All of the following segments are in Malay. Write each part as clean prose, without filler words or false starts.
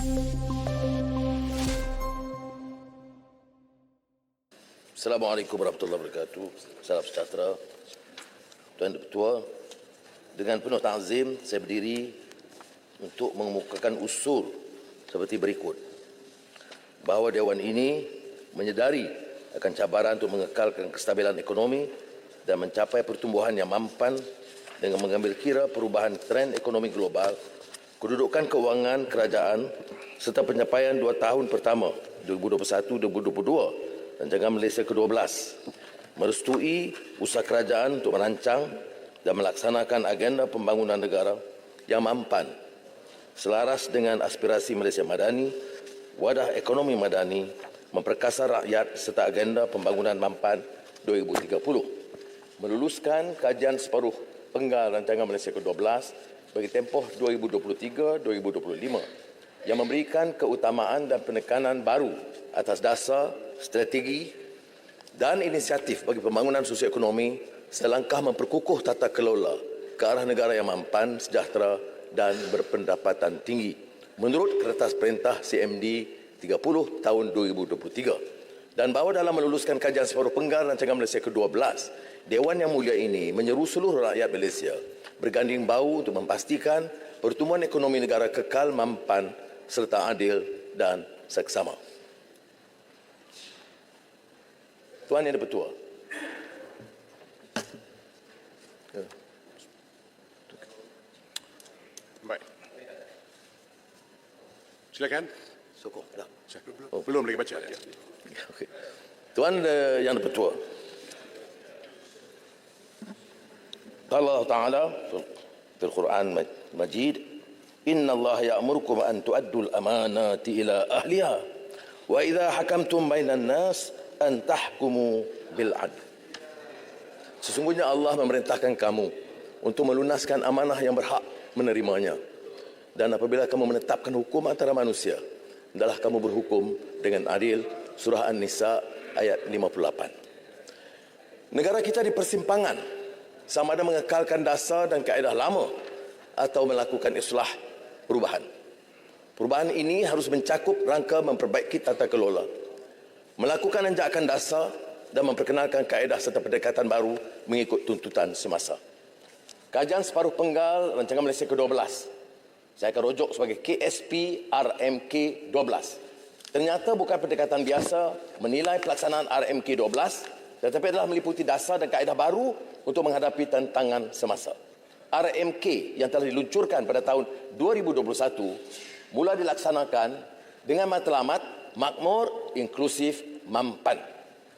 Assalamualaikum warahmatullahi wabarakatuh. Salam sejahtera. Tuan Ketua, dengan penuh ta'zim saya berdiri untuk mengemukakan usul seperti berikut. Bahawa Dewan ini menyedari akan cabaran untuk mengekalkan kestabilan ekonomi dan mencapai pertumbuhan yang mampan dengan mengambil kira perubahan trend ekonomi global, kedudukan kewangan kerajaan serta pencapaian 2 tahun pertama 2021-2022 Rancangan Malaysia ke-12, merestui usaha kerajaan untuk merancang dan melaksanakan agenda pembangunan negara yang mampan selaras dengan aspirasi Malaysia Madani, wadah ekonomi madani, memperkasa rakyat serta agenda pembangunan mampan 2030, meluluskan kajian separuh penggal Rancangan Malaysia ke-12 bagi tempoh 2023-2025 yang memberikan keutamaan dan penekanan baru atas dasar strategi dan inisiatif bagi pembangunan sosioekonomi selangkah memperkukuh tata kelola ke arah negara yang mampan, sejahtera dan berpendapatan tinggi menurut Kertas Perintah CMD 30 tahun 2023. Dan bahawa dalam meluluskan kajian separuh penggal Rancangan Malaysia ke-12, Dewan Yang Mulia ini menyeru seluruh rakyat Malaysia berganding bahu untuk memastikan pertumbuhan ekonomi negara kekal mampan serta adil dan seksama. Tuan Yang Dipertua. Baik. Silakan. Sokong. Dah. Belum lagi baca. Ya. Okay. Tuan Yang Dipertua. Allah Ta'ala في القرآن المجيد إن الله يأمركم أن تؤدوا الأمانات إلى أهلها وإذا حكمتم بين الناس أن تحكموا بالعدل. Sesungguhnya Allah memerintahkan kamu untuk melunaskan amanah yang berhak menerimanya. Dan apabila kamu menetapkan hukum antara manusia, hendaklah kamu berhukum dengan adil. Surah An-Nisa ayat 58. Negara kita di persimpangan, sama ada mengekalkan dasar dan kaedah lama atau melakukan islah perubahan. Perubahan ini harus mencakup rangka memperbaiki tata kelola, melakukan anjakan dasar dan memperkenalkan kaedah serta pendekatan baru mengikut tuntutan semasa. Kajian separuh penggal Rancangan Malaysia ke-12, saya akan rujuk sebagai KSP RMK 12. Ternyata bukan pendekatan biasa menilai pelaksanaan RMK 12, tetapi adalah meliputi dasar dan kaedah baru untuk menghadapi tantangan semasa. RMK yang telah diluncurkan pada tahun 2021 mula dilaksanakan dengan matlamat makmur, inklusif, mampan.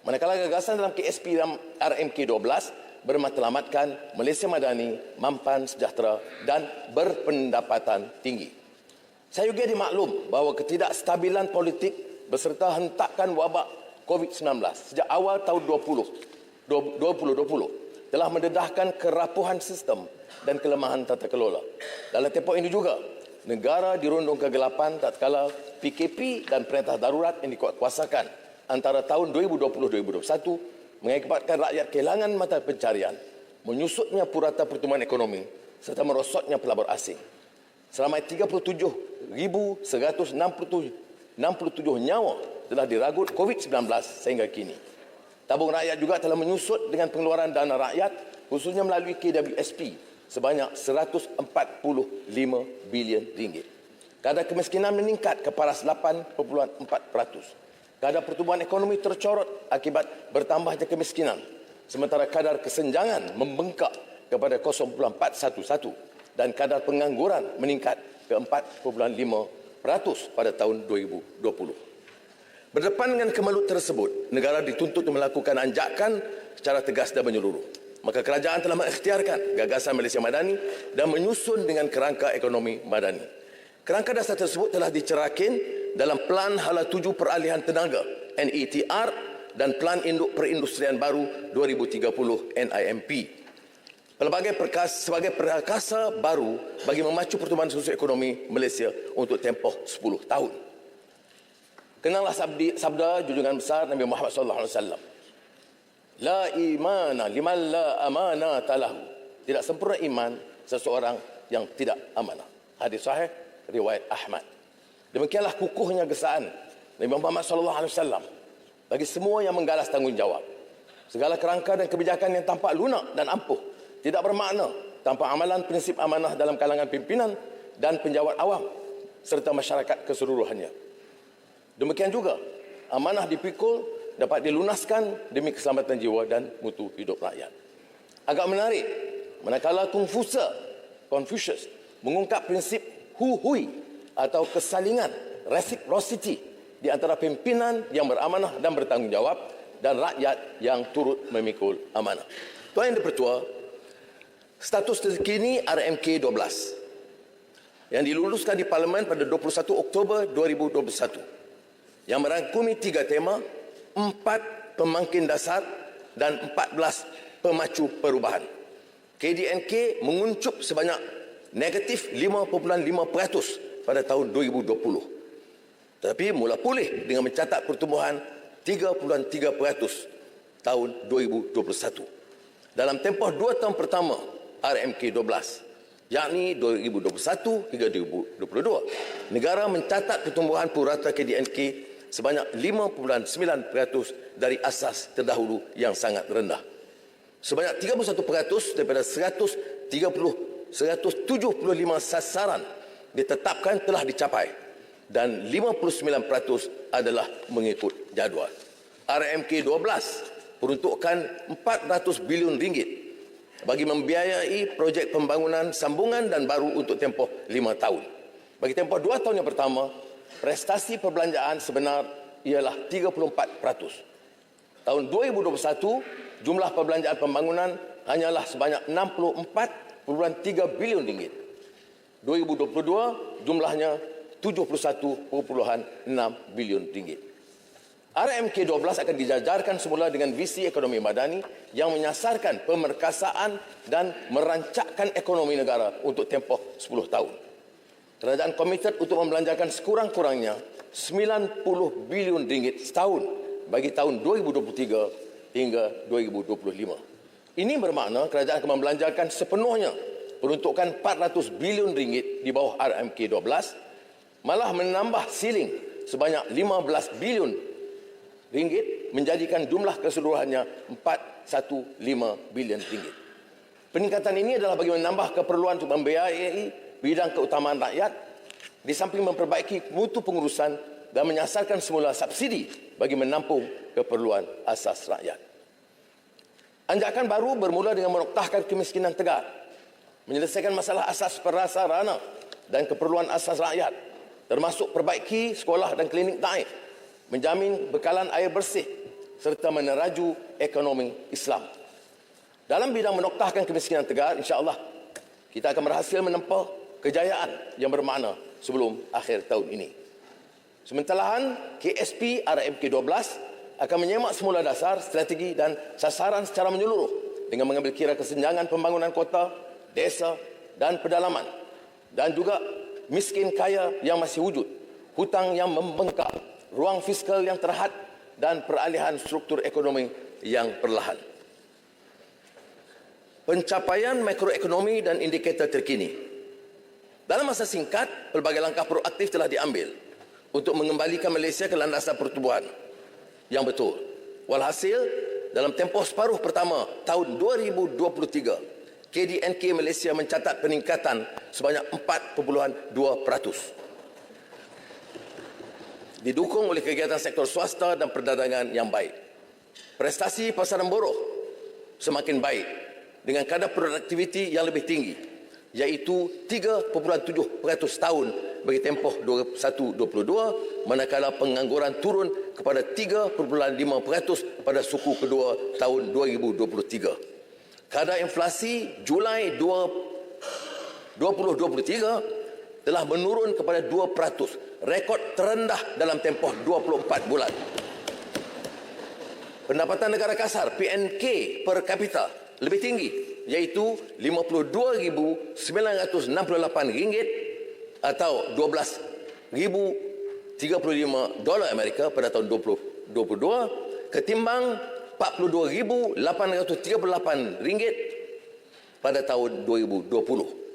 Manakala gagasan dalam KSP RMK 12 bermatlamatkan Malaysia Madani, mampan, sejahtera dan berpendapatan tinggi. Saya juga dimaklum bahawa ketidakstabilan politik beserta hentakan wabak COVID-19 sejak awal tahun 2020 telah mendedahkan kerapuhan sistem dan kelemahan tata kelola. Dalam tempoh ini juga, negara dirundung kegelapan tatkala PKP dan perintah darurat yang dikuatkuasakan antara tahun 2020-2021 mengakibatkan rakyat kehilangan mata pencarian, menyusutnya purata pertumbuhan ekonomi serta merosotnya pelabur asing. Selama 37,167 nyawa telah diragut COVID-19 sehingga kini. Tabung rakyat juga telah menyusut dengan pengeluaran dana rakyat khususnya melalui KWSP sebanyak 145 bilion ringgit. Kadar kemiskinan meningkat ke paras 8.4%. Kadar pertumbuhan ekonomi tercorot akibat bertambahnya kemiskinan, sementara kadar kesenjangan membengkak kepada 0.411 dan kadar pengangguran meningkat ke 4.5% pada tahun 2020. Berdepan dengan kemalut tersebut, negara dituntut melakukan anjakan secara tegas dan menyeluruh. Maka kerajaan telah mengikhtiarkan gagasan Malaysia Madani dan menyusun dengan kerangka ekonomi madani. Kerangka dasar tersebut telah dicerakin dalam Pelan Hala 7 Peralihan Tenaga NETR dan Pelan Induk Perindustrian Baru 2030 NIMP. Sebagai perkasa baru bagi memacu pertumbuhan sosioekonomi Malaysia untuk tempoh 10 tahun. Kenanglah sabda junjungan besar Nabi Muhammad SAW. La imana liman la amanata lahu. Tidak sempurna iman seseorang yang tidak amanah. Hadis sahih riwayat Ahmad. Demikianlah kukuhnya gesaan Nabi Muhammad SAW bagi semua yang menggalas tanggungjawab. Segala kerangka dan kebijakan yang tampak lunak dan ampuh tidak bermakna tanpa amalan prinsip amanah dalam kalangan pimpinan dan penjawat awam serta masyarakat keseluruhannya. Demikian juga, amanah dipikul dapat dilunaskan demi keselamatan jiwa dan mutu hidup rakyat. Agak menarik, manakala Confucius mengungkap prinsip hui atau kesalingan, reciprocity di antara pimpinan yang beramanah dan bertanggungjawab dan rakyat yang turut memikul amanah. Tuan Yang Dipertua, status terkini RMK 12 yang diluluskan di Parlimen pada 21 Oktober 2021 yang merangkumi 3 tema, 4 pemangkin dasar dan 14 pemacu perubahan. KDNK menguncup sebanyak negatif 5.5% pada tahun 2020. Tetapi mula pulih dengan mencatat pertumbuhan 3.3% tahun 2021. Dalam tempoh 2 tahun pertama RMK 12, yakni 2021 hingga 2022, negara mencatat pertumbuhan purata KDNK sebanyak 5.9% dari asas terdahulu yang sangat rendah. Sebanyak 31% daripada 175 sasaran ditetapkan telah dicapai dan 59% adalah mengikut jadual. RMK 12 peruntukan 400 bilion ringgit bagi membiayai projek pembangunan sambungan dan baru untuk tempoh 5 tahun. Bagi tempoh 2 tahun yang pertama, prestasi perbelanjaan sebenar ialah 34%. Tahun 2021, jumlah perbelanjaan pembangunan hanyalah sebanyak 64.3 bilion ringgit. 2022, jumlahnya 71.6 bilion ringgit. RMK 12 akan dijajarkan semula dengan visi ekonomi madani yang menyasarkan pemerkasaan dan merancakkan ekonomi negara untuk tempoh 10 tahun. Kerajaan komited untuk membelanjakan sekurang-kurangnya 90 bilion ringgit setahun bagi tahun 2023 hingga 2025. Ini bermakna kerajaan akan membelanjakan sepenuhnya peruntukan 400 bilion ringgit di bawah RMK 12, malah menambah siling sebanyak 15 bilion ringgit menjadikan jumlah keseluruhannya 415 bilion ringgit. Peningkatan ini adalah bagi menambah keperluan untuk membiayai bidang keutamaan rakyat di samping memperbaiki mutu pengurusan dan menyasarkan semula subsidi bagi menampung keperluan asas rakyat. Anjakan baru bermula dengan menoktahkan kemiskinan tegar, menyelesaikan masalah asas prasarana dan keperluan asas rakyat, termasuk perbaiki sekolah dan klinik daif, menjamin bekalan air bersih serta meneraju ekonomi Islam. Dalam bidang menoktahkan kemiskinan tegar, insya-Allah kita akan berhasil menempuh kejayaan yang bermakna sebelum akhir tahun ini. Sementara KSP RMK 12 akan menyemak semula dasar, strategi dan sasaran secara menyeluruh dengan mengambil kira kesenjangan pembangunan kota, desa dan pedalaman dan juga miskin kaya yang masih wujud, hutang yang membengkak, ruang fiskal yang terhad dan peralihan struktur ekonomi yang perlahan. Pencapaian makroekonomi dan indikator terkini. Dalam masa singkat, pelbagai langkah proaktif telah diambil untuk mengembalikan Malaysia ke landasan pertumbuhan yang betul. Walhasil, dalam tempoh separuh pertama tahun 2023, KDNK Malaysia mencatat peningkatan sebanyak 4.2%. Didukung oleh kegiatan sektor swasta dan perdagangan yang baik. Prestasi pasaran buruh semakin baik dengan kadar produktiviti yang lebih tinggi, iaitu 3.7% tahun bagi tempoh 21-22, manakala pengangguran turun kepada 3.5% pada suku kedua tahun 2023. Kadar inflasi Julai 2023 telah menurun kepada 2%, rekod terendah dalam tempoh 24 bulan. Pendapatan negara kasar PNK per kapita lebih tinggi, iaitu RM52,968 atau $12,035 Amerika pada tahun 2022 ketimbang RM42,838 pada tahun 2020.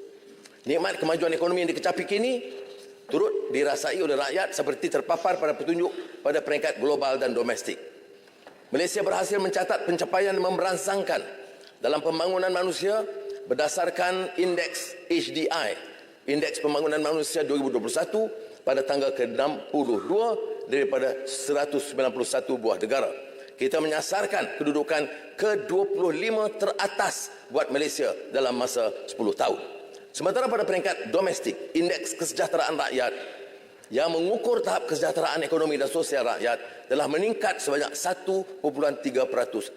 Nikmat kemajuan ekonomi yang dikecapi kini turut dirasai oleh rakyat seperti terpapar pada petunjuk pada peringkat global dan domestik. Malaysia berhasil mencatat pencapaian memberansangkan dalam pembangunan manusia berdasarkan indeks HDI, Indeks Pembangunan Manusia 2021 pada tanggal ke-62 daripada 191 buah negara. Kita menyasarkan kedudukan ke-25 teratas buat Malaysia dalam masa 10 tahun. Sementara pada peringkat domestik, Indeks Kesejahteraan Rakyat yang mengukur tahap kesejahteraan ekonomi dan sosial rakyat telah meningkat sebanyak 1.3%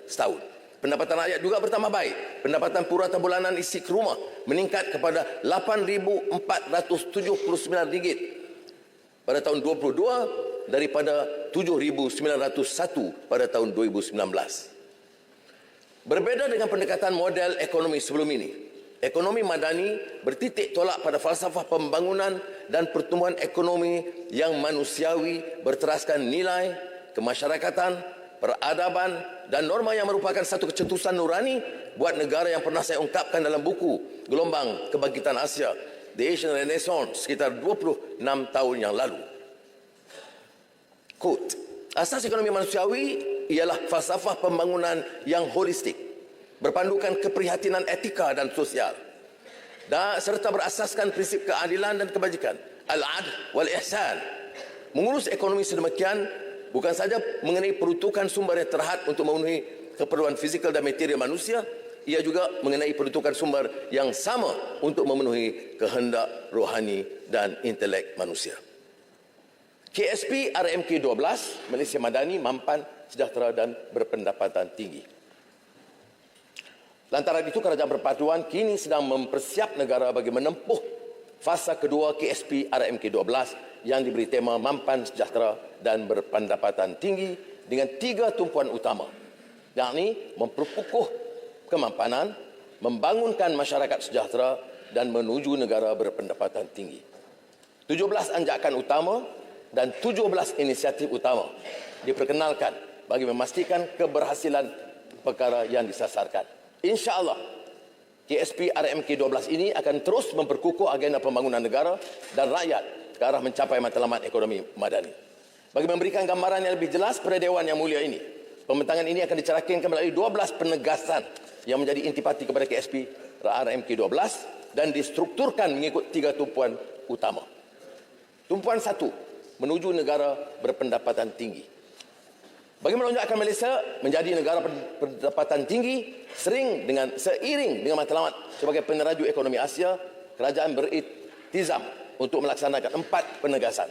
setahun. Pendapatan rakyat juga bertambah baik. Pendapatan purata bulanan isi rumah meningkat kepada RM8,479 pada tahun 2022 daripada RM7,901 pada tahun 2019. Berbeza dengan pendekatan model ekonomi sebelum ini, ekonomi madani bertitik tolak pada falsafah pembangunan dan pertumbuhan ekonomi yang manusiawi berteraskan nilai, kemasyarakatan, peradaban dan norma yang merupakan satu kecetusan nurani buat negara yang pernah saya ungkapkan dalam buku Gelombang Kebangkitan Asia, The Asian Renaissance, sekitar 26 tahun yang lalu. Quote, asas ekonomi manusiawi ialah falsafah pembangunan yang holistik, berpandukan keprihatinan etika dan sosial, dan serta berasaskan prinsip keadilan dan kebajikan, al-adl wal ihsan. Mengurus ekonomi sedemikian bukan saja mengenai peruntukan sumber yang terhad untuk memenuhi keperluan fizikal dan material manusia, ia juga mengenai peruntukan sumber yang sama untuk memenuhi kehendak rohani dan intelek manusia. KSP RMK 12, Malaysia Madani, mampan, sejahtera dan berpendapatan tinggi. Lantaran itu, Kerajaan Persatuan kini sedang mempersiap negara bagi menempuh fasa kedua KSP RMK 12 yang diberi tema mampan, sejahtera dan berpendapatan tinggi dengan 3 tumpuan utama, yakni memperkukuh kemampanan, membangunkan masyarakat sejahtera dan menuju negara berpendapatan tinggi. 17 anjakan utama dan 17 inisiatif utama diperkenalkan bagi memastikan keberhasilan perkara yang disasarkan. InsyaAllah, KSP RMK 12 ini akan terus memperkukuh agenda pembangunan negara dan rakyat ke arah mencapai matlamat ekonomi madani. Bagi memberikan gambaran yang lebih jelas pada Dewan yang mulia ini, pembentangan ini akan dicerahkan melalui 12 penegasan yang menjadi intipati kepada KSP RMK 12 dan distrukturkan mengikut 3 tumpuan utama. Tumpuan 1, menuju negara berpendapatan tinggi. Bagi melonjakkan Malaysia menjadi negara berpendapatan tinggi seiring dengan matlamat sebagai peneraju ekonomi Asia, kerajaan beriltizam untuk melaksanakan 4 penegasan.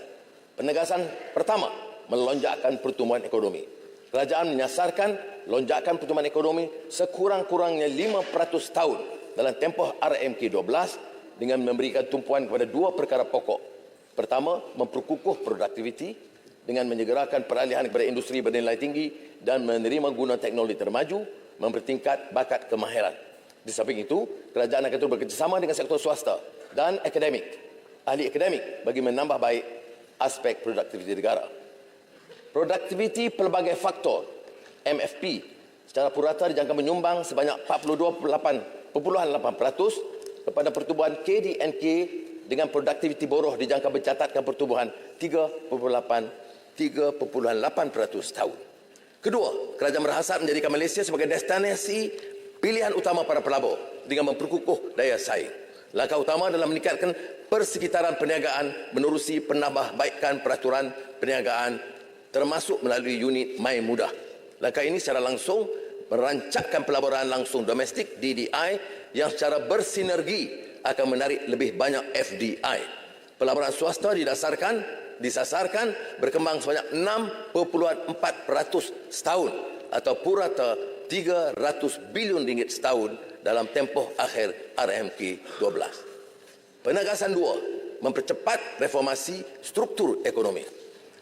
Penegasan pertama, melonjakkan pertumbuhan ekonomi. Kerajaan menyasarkan lonjakan pertumbuhan ekonomi sekurang-kurangnya 5% tahun dalam tempoh RMK 12 dengan memberikan tumpuan kepada 2 perkara pokok. Pertama, memperkukuh produktiviti dengan menyegerakan peralihan kepada industri bernilai tinggi dan menerima guna teknologi termaju, mempertingkat bakat kemahiran. Di samping itu, kerajaan akan terus bekerjasama dengan sektor swasta dan ahli akademik bagi menambah baik aspek produktiviti negara. Produktiviti pelbagai faktor MFP secara purata dijangka menyumbang sebanyak 42.8% kepada pertumbuhan KDNK dengan produktiviti buruh dijangka mencatatkan pertumbuhan 3.8% tahun. Kedua, kerajaan berhasrat menjadikan Malaysia sebagai destinasi pilihan utama para pelabur dengan memperkukuh daya saing. Langkah utama adalah meningkatkan persekitaran perniagaan menerusi penambahbaikan peraturan perniagaan termasuk melalui unit My Mudah. Langkah ini secara langsung merancangkan pelaburan langsung domestik DDI yang secara bersinergi akan menarik lebih banyak FDI. Pelaburan swasta disasarkan berkembang sebanyak 6.4% setahun atau purata RM300 bilion setahun dalam tempoh akhir RMK 12. Penegasan 2, mempercepat reformasi struktur ekonomi.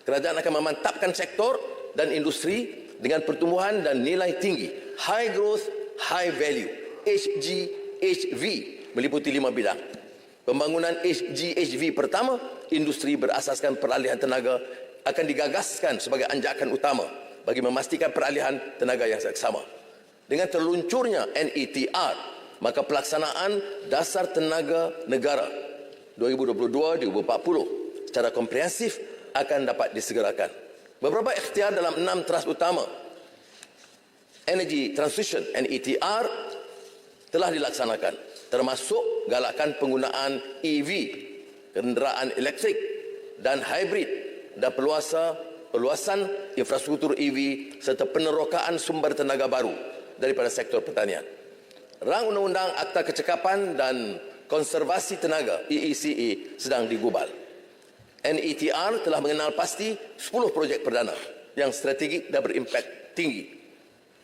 Kerajaan akan memantapkan sektor dan industri dengan pertumbuhan dan nilai tinggi, high growth, high value, HGHV, meliputi 5 bidang. Pembangunan HGHV pertama, industri berasaskan peralihan tenaga, akan digagaskan sebagai anjakan utama bagi memastikan peralihan tenaga yang seksama. Dengan terluncurnya NETR, maka pelaksanaan dasar tenaga negara 2022-2040 secara komprehensif akan dapat disegerakan. Beberapa ikhtiar dalam 6 teras utama Energy Transition NETR telah dilaksanakan, termasuk galakan penggunaan EV, kenderaan elektrik dan hybrid, dan perluasan infrastruktur EV serta penerokaan sumber tenaga baru daripada sektor pertanian. Rang Undang-Undang Akta Kecekapan dan Konservasi Tenaga EECA sedang digubal. NETR telah mengenal pasti 10 projek perdana yang strategik dan berimpak tinggi.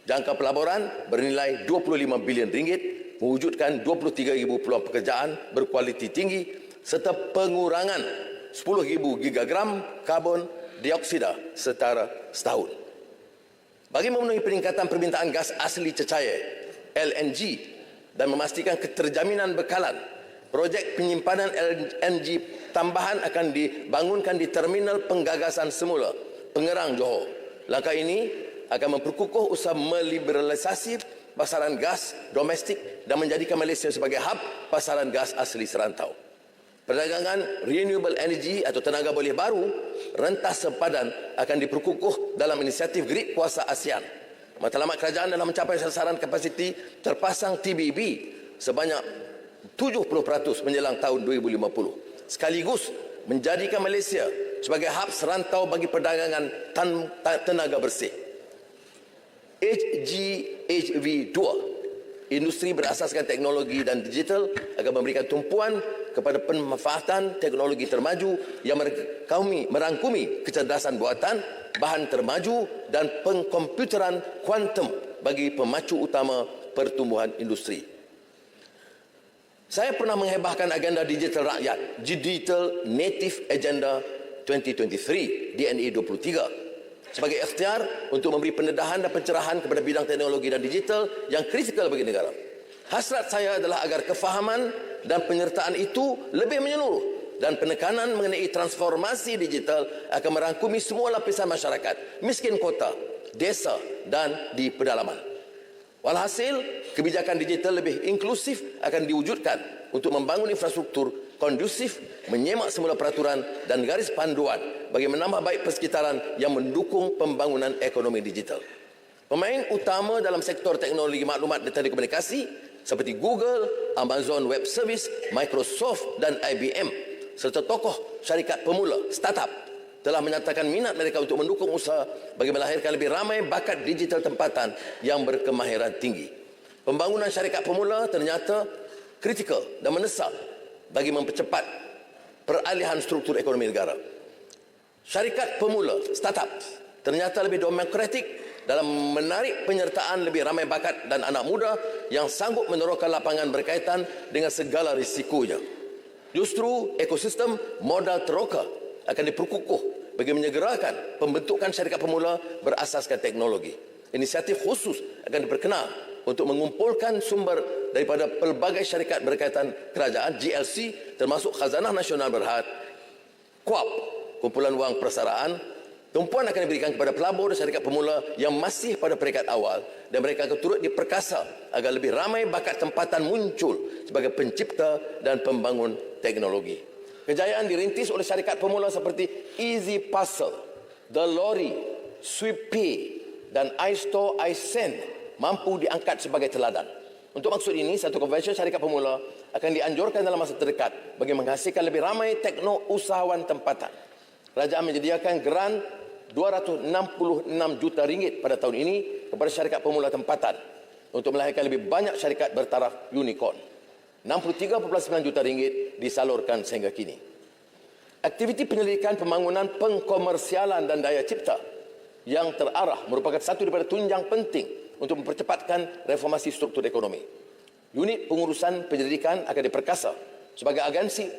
Jangka pelaburan bernilai 25 bilion ringgit, mewujudkan 23,000 peluang pekerjaan berkualiti tinggi serta pengurangan 10,000 gigagram karbon dioksida setara setahun. Bagi memenuhi peningkatan permintaan gas asli cecair LNG dan memastikan keterjaminan bekalan, projek penyimpanan LNG tambahan akan dibangunkan di terminal penggagasan semula Pengerang, Johor. Langkah ini akan memperkukuh usaha meliberalisasi pasaran gas domestik dan menjadikan Malaysia sebagai hub pasaran gas asli serantau. Perdagangan renewable energy atau tenaga boleh baru rentas sepadan akan diperkukuh dalam inisiatif grid kuasa ASEAN. Matlamat kerajaan dalam mencapai sasaran kapasiti terpasang TBB sebanyak 70% menjelang tahun 2050. Sekaligus menjadikan Malaysia sebagai hub serantau bagi perdagangan tenaga bersih. HGHV2, industri berasaskan teknologi dan digital, akan memberikan tumpuan kepada pemanfaatan teknologi termaju yang merangkumi kecerdasan buatan, bahan termaju dan pengkomputeran kuantum bagi pemacu utama pertumbuhan industri. Saya pernah menghebahkan agenda digital rakyat, Digital Native Agenda 2023, DNA 23, sebagai ikhtiar untuk memberi pendedahan dan pencerahan kepada bidang teknologi dan digital yang kritikal bagi negara. Hasrat saya adalah agar kefahaman dan penyertaan itu lebih menyeluruh dan penekanan mengenai transformasi digital akan merangkumi semua lapisan masyarakat, miskin kota, desa dan di pedalaman. Walhasil, kebijakan digital lebih inklusif akan diwujudkan untuk membangun infrastruktur kondusif, menyemak semula peraturan dan garis panduan bagi menambah baik persekitaran yang mendukung pembangunan ekonomi digital. Pemain utama dalam sektor teknologi maklumat dan telekomunikasi seperti Google, Amazon Web Service, Microsoft dan IBM serta tokoh syarikat pemula, startup telah menyatakan minat mereka untuk mendukung usaha bagi melahirkan lebih ramai bakat digital tempatan yang berkemahiran tinggi. Pembangunan syarikat pemula ternyata kritikal dan mendesak bagi mempercepat peralihan struktur ekonomi negara. Syarikat pemula, startup, ternyata lebih demokratik dalam menarik penyertaan lebih ramai bakat dan anak muda yang sanggup meneroka lapangan berkaitan dengan segala risikonya. Justru ekosistem modal teroka akan diperkukuh bagi menyegerakan pembentukan syarikat pemula berasaskan teknologi. Inisiatif khusus akan diperkenal untuk mengumpulkan sumber daripada pelbagai syarikat berkaitan kerajaan GLC termasuk Khazanah Nasional Berhad, KUAP, kumpulan wang persaraan. Tumpuan akan diberikan kepada pelabur dan syarikat pemula yang masih pada peringkat awal dan mereka akan turut diperkasa agar lebih ramai bakat tempatan muncul sebagai pencipta dan pembangun teknologi. Kejayaan dirintis oleh syarikat pemula seperti Easy Parcel, The Lorry, Sweetpay dan iStore iSend mampu diangkat sebagai teladan. Untuk maksud ini, satu konvensyen syarikat pemula akan dianjurkan dalam masa terdekat bagi menghasilkan lebih ramai tekno usahawan tempatan. Kerajaan menyediakan geran 266 juta ringgit pada tahun ini kepada syarikat pemula tempatan untuk melahirkan lebih banyak syarikat bertaraf unicorn. 63.9 juta ringgit disalurkan sehingga kini. Aktiviti penyelidikan pembangunan pengkomersialan dan daya cipta yang terarah merupakan satu daripada tunjang penting untuk mempercepatkan reformasi struktur ekonomi. Unit pengurusan penyelidikan akan diperkasa sebagai agensi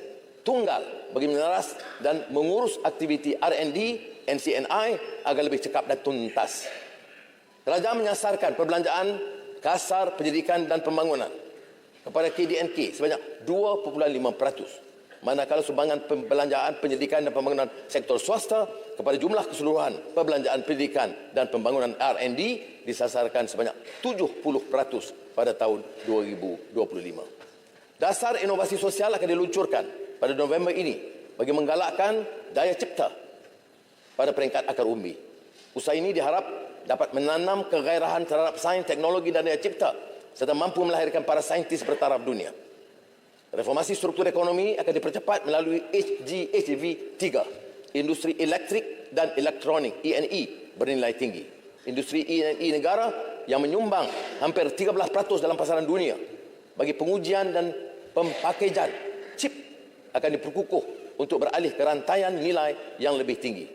tunggal bagi meneras dan mengurus aktiviti R&D, NCNI agar lebih cekap dan tuntas. Kerajaan menyasarkan perbelanjaan kasar pendidikan dan pembangunan kepada KDNK sebanyak 2.5%. Manakala sumbangan perbelanjaan pendidikan dan pembangunan sektor swasta kepada jumlah keseluruhan perbelanjaan pendidikan dan pembangunan R&D disasarkan sebanyak 70% pada tahun 2025. Dasar inovasi sosial akan diluncurkan pada November ini bagi menggalakkan daya cipta pada peringkat akar umbi. Usaha ini diharap dapat menanam kegairahan terhadap sains, teknologi dan daya cipta serta mampu melahirkan para saintis bertaraf dunia. Reformasi struktur ekonomi akan dipercepat melalui HGHV 3, industri elektrik dan elektronik (E&E) bernilai tinggi. Industri E&E negara yang menyumbang hampir 13% dalam pasaran dunia bagi pengujian dan pempakejan chip akan diperkukuh untuk beralih ke rantaian nilai yang lebih tinggi.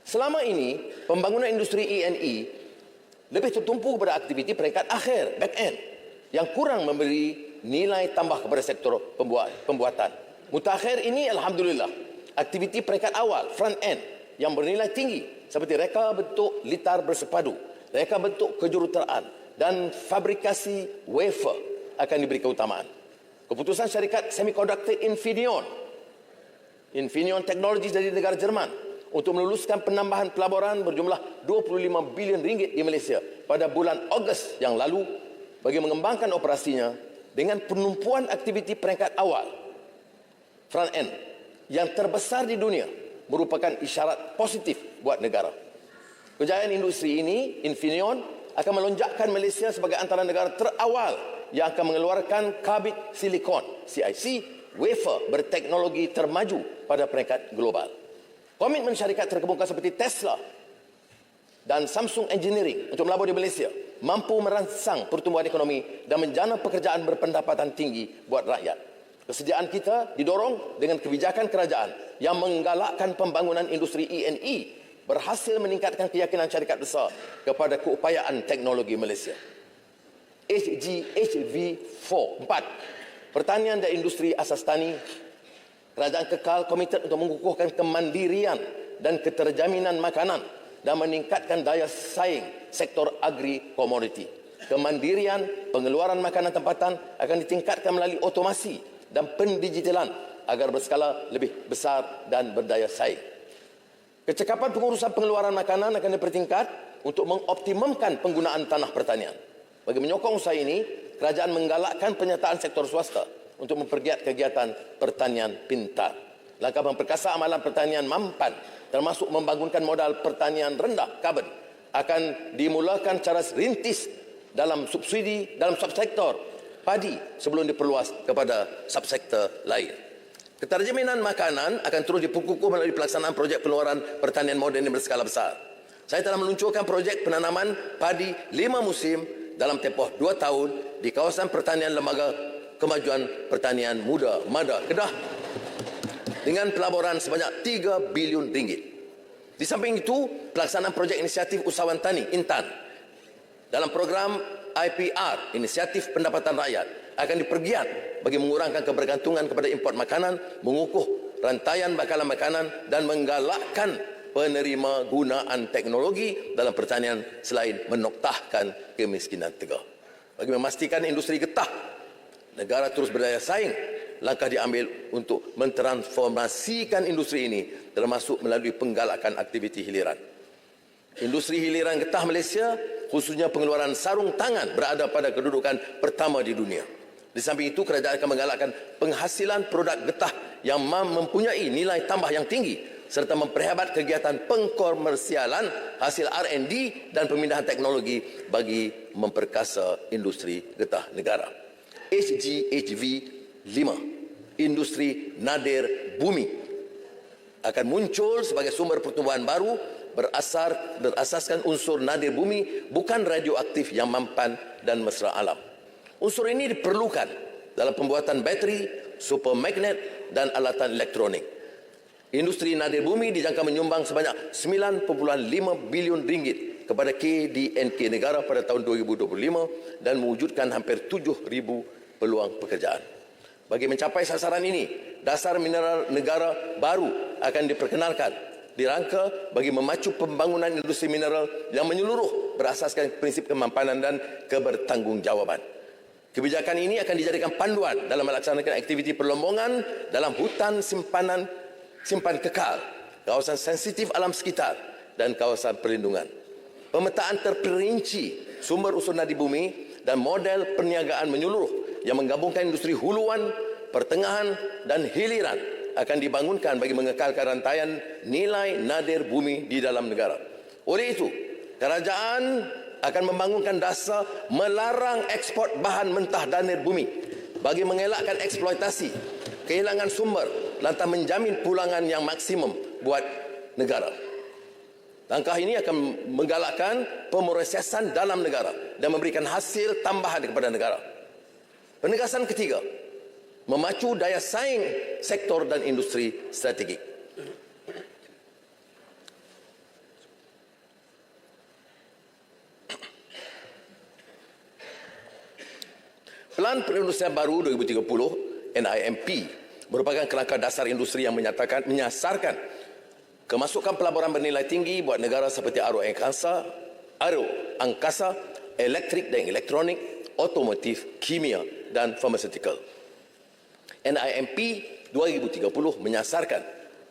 Selama ini, pembangunan industri E&E lebih tertumpu pada aktiviti peringkat akhir, back end, yang kurang memberi nilai tambah kepada sektor pembuatan. Mutakhir ini, alhamdulillah, aktiviti peringkat awal, front end, yang bernilai tinggi seperti reka bentuk litar bersepadu, reka bentuk kejuruteraan dan fabrikasi wafer akan diberi keutamaan. Keputusan syarikat semikonduktor Infineon Technologies dari negara Jerman untuk meluluskan penambahan pelaburan berjumlah 25 bilion ringgit di Malaysia pada bulan Ogos yang lalu bagi mengembangkan operasinya dengan penumpuan aktiviti peringkat awal front end yang terbesar di dunia merupakan isyarat positif buat negara. Kejayaan industri ini, Infineon, akan melonjakkan Malaysia sebagai antara negara terawal yang akan mengeluarkan kabit silikon (CIC) wafer berteknologi termaju pada peringkat global. Komitmen syarikat terkemuka seperti Tesla dan Samsung Engineering untuk melabur di Malaysia mampu merangsang pertumbuhan ekonomi dan menjana pekerjaan berpendapatan tinggi buat rakyat. Kesediaan kita didorong dengan kebijakan kerajaan yang menggalakkan pembangunan industri E&E berhasil meningkatkan keyakinan syarikat besar kepada keupayaan teknologi Malaysia. HGHV 4, pertanian dan industri asas tani. Kerajaan kekal komited untuk mengukuhkan kemandirian dan keterjaminan makanan dan meningkatkan daya saing sektor agri-komoditi. Kemandirian pengeluaran makanan tempatan akan ditingkatkan melalui otomasi dan pendigitalan agar berskala lebih besar dan berdaya saing. Kecekapan pengurusan pengeluaran makanan akan dipertingkat untuk mengoptimumkan penggunaan tanah pertanian. Bagi menyokong usaha ini, kerajaan menggalakkan penyertaan sektor swasta untuk mempergiat kegiatan pertanian pintar. Langkah memperkasa amalan pertanian mampan, termasuk membangunkan modal pertanian rendah karbon, akan dimulakan cara rintis dalam subsektor padi sebelum diperluas kepada subsektor lain. Keterjaminan makanan akan terus diperkukuh melalui pelaksanaan projek pengeluaran pertanian moden yang berskala besar. Saya telah meluncurkan projek penanaman padi 5 musim dalam tempoh 2 tahun di kawasan pertanian Lembaga Kemajuan Pertanian Muda Mada Kedah dengan pelaburan sebanyak 3 bilion ringgit. Di samping itu, pelaksanaan projek inisiatif usahawan tani Intan dalam program IPR, Inisiatif Pendapatan Rakyat, akan dipergiat bagi mengurangkan kebergantungan kepada import makanan, mengukuh rantaian bakalan makanan dan menggalakkan penerima gunaan teknologi dalam pertanian selain menoktahkan kemiskinan tegak. Bagi memastikan industri getah negara terus berdaya saing, langkah diambil untuk mentransformasikan industri ini termasuk melalui penggalakan aktiviti hiliran. Industri hiliran getah Malaysia, khususnya pengeluaran sarung tangan, berada pada kedudukan pertama di dunia. Di samping itu, kerajaan akan menggalakkan penghasilan produk getah yang mempunyai nilai tambah yang tinggi serta memperhebat kegiatan pengkomersialan hasil R&D dan pemindahan teknologi bagi memperkasa industri getah negara. HGHV 5, industri nadir bumi, akan muncul sebagai sumber pertumbuhan baru berasaskan unsur nadir bumi, bukan radioaktif yang mampan dan mesra alam. Unsur ini diperlukan dalam pembuatan bateri, supermagnet dan alatan elektronik. Industri nadir bumi dijangka menyumbang sebanyak 9.5 bilion ringgit kepada KDNK negara pada tahun 2025 dan mewujudkan hampir 7,000 peluang pekerjaan. Bagi mencapai sasaran ini, dasar mineral negara baru akan diperkenalkan, dirangka bagi memacu pembangunan industri mineral yang menyeluruh berasaskan prinsip kemampanan dan kebertanggungjawaban. Kebijakan ini akan dijadikan panduan dalam melaksanakan aktiviti perlombongan dalam hutan simpan kekal, kawasan sensitif alam sekitar dan kawasan perlindungan. Pemetaan terperinci sumber unsur nadi bumi dan model perniagaan menyeluruh yang menggabungkan industri huluan, pertengahan dan hiliran akan dibangunkan bagi mengekalkan rantaian nilai nadir bumi di dalam negara. Oleh itu, kerajaan akan membangunkan dasar melarang ekspor bahan mentah nadir bumi bagi mengelakkan eksploitasi, kehilangan sumber, lantas menjamin pulangan yang maksimum buat negara. Langkah ini akan menggalakkan pemrosesan dalam negara dan memberikan hasil tambahan kepada negara. Penegasan ketiga, memacu daya saing sektor dan industri strategik. Pelan Perindustrian Baru 2030 NIMP merupakan kerangka dasar industri yang menyasarkan kemasukan pelaburan bernilai tinggi buat negara seperti angkasa, elektrik dan elektronik, otomotif, kimia dan farmaceutical. NIMP 2030 menyasarkan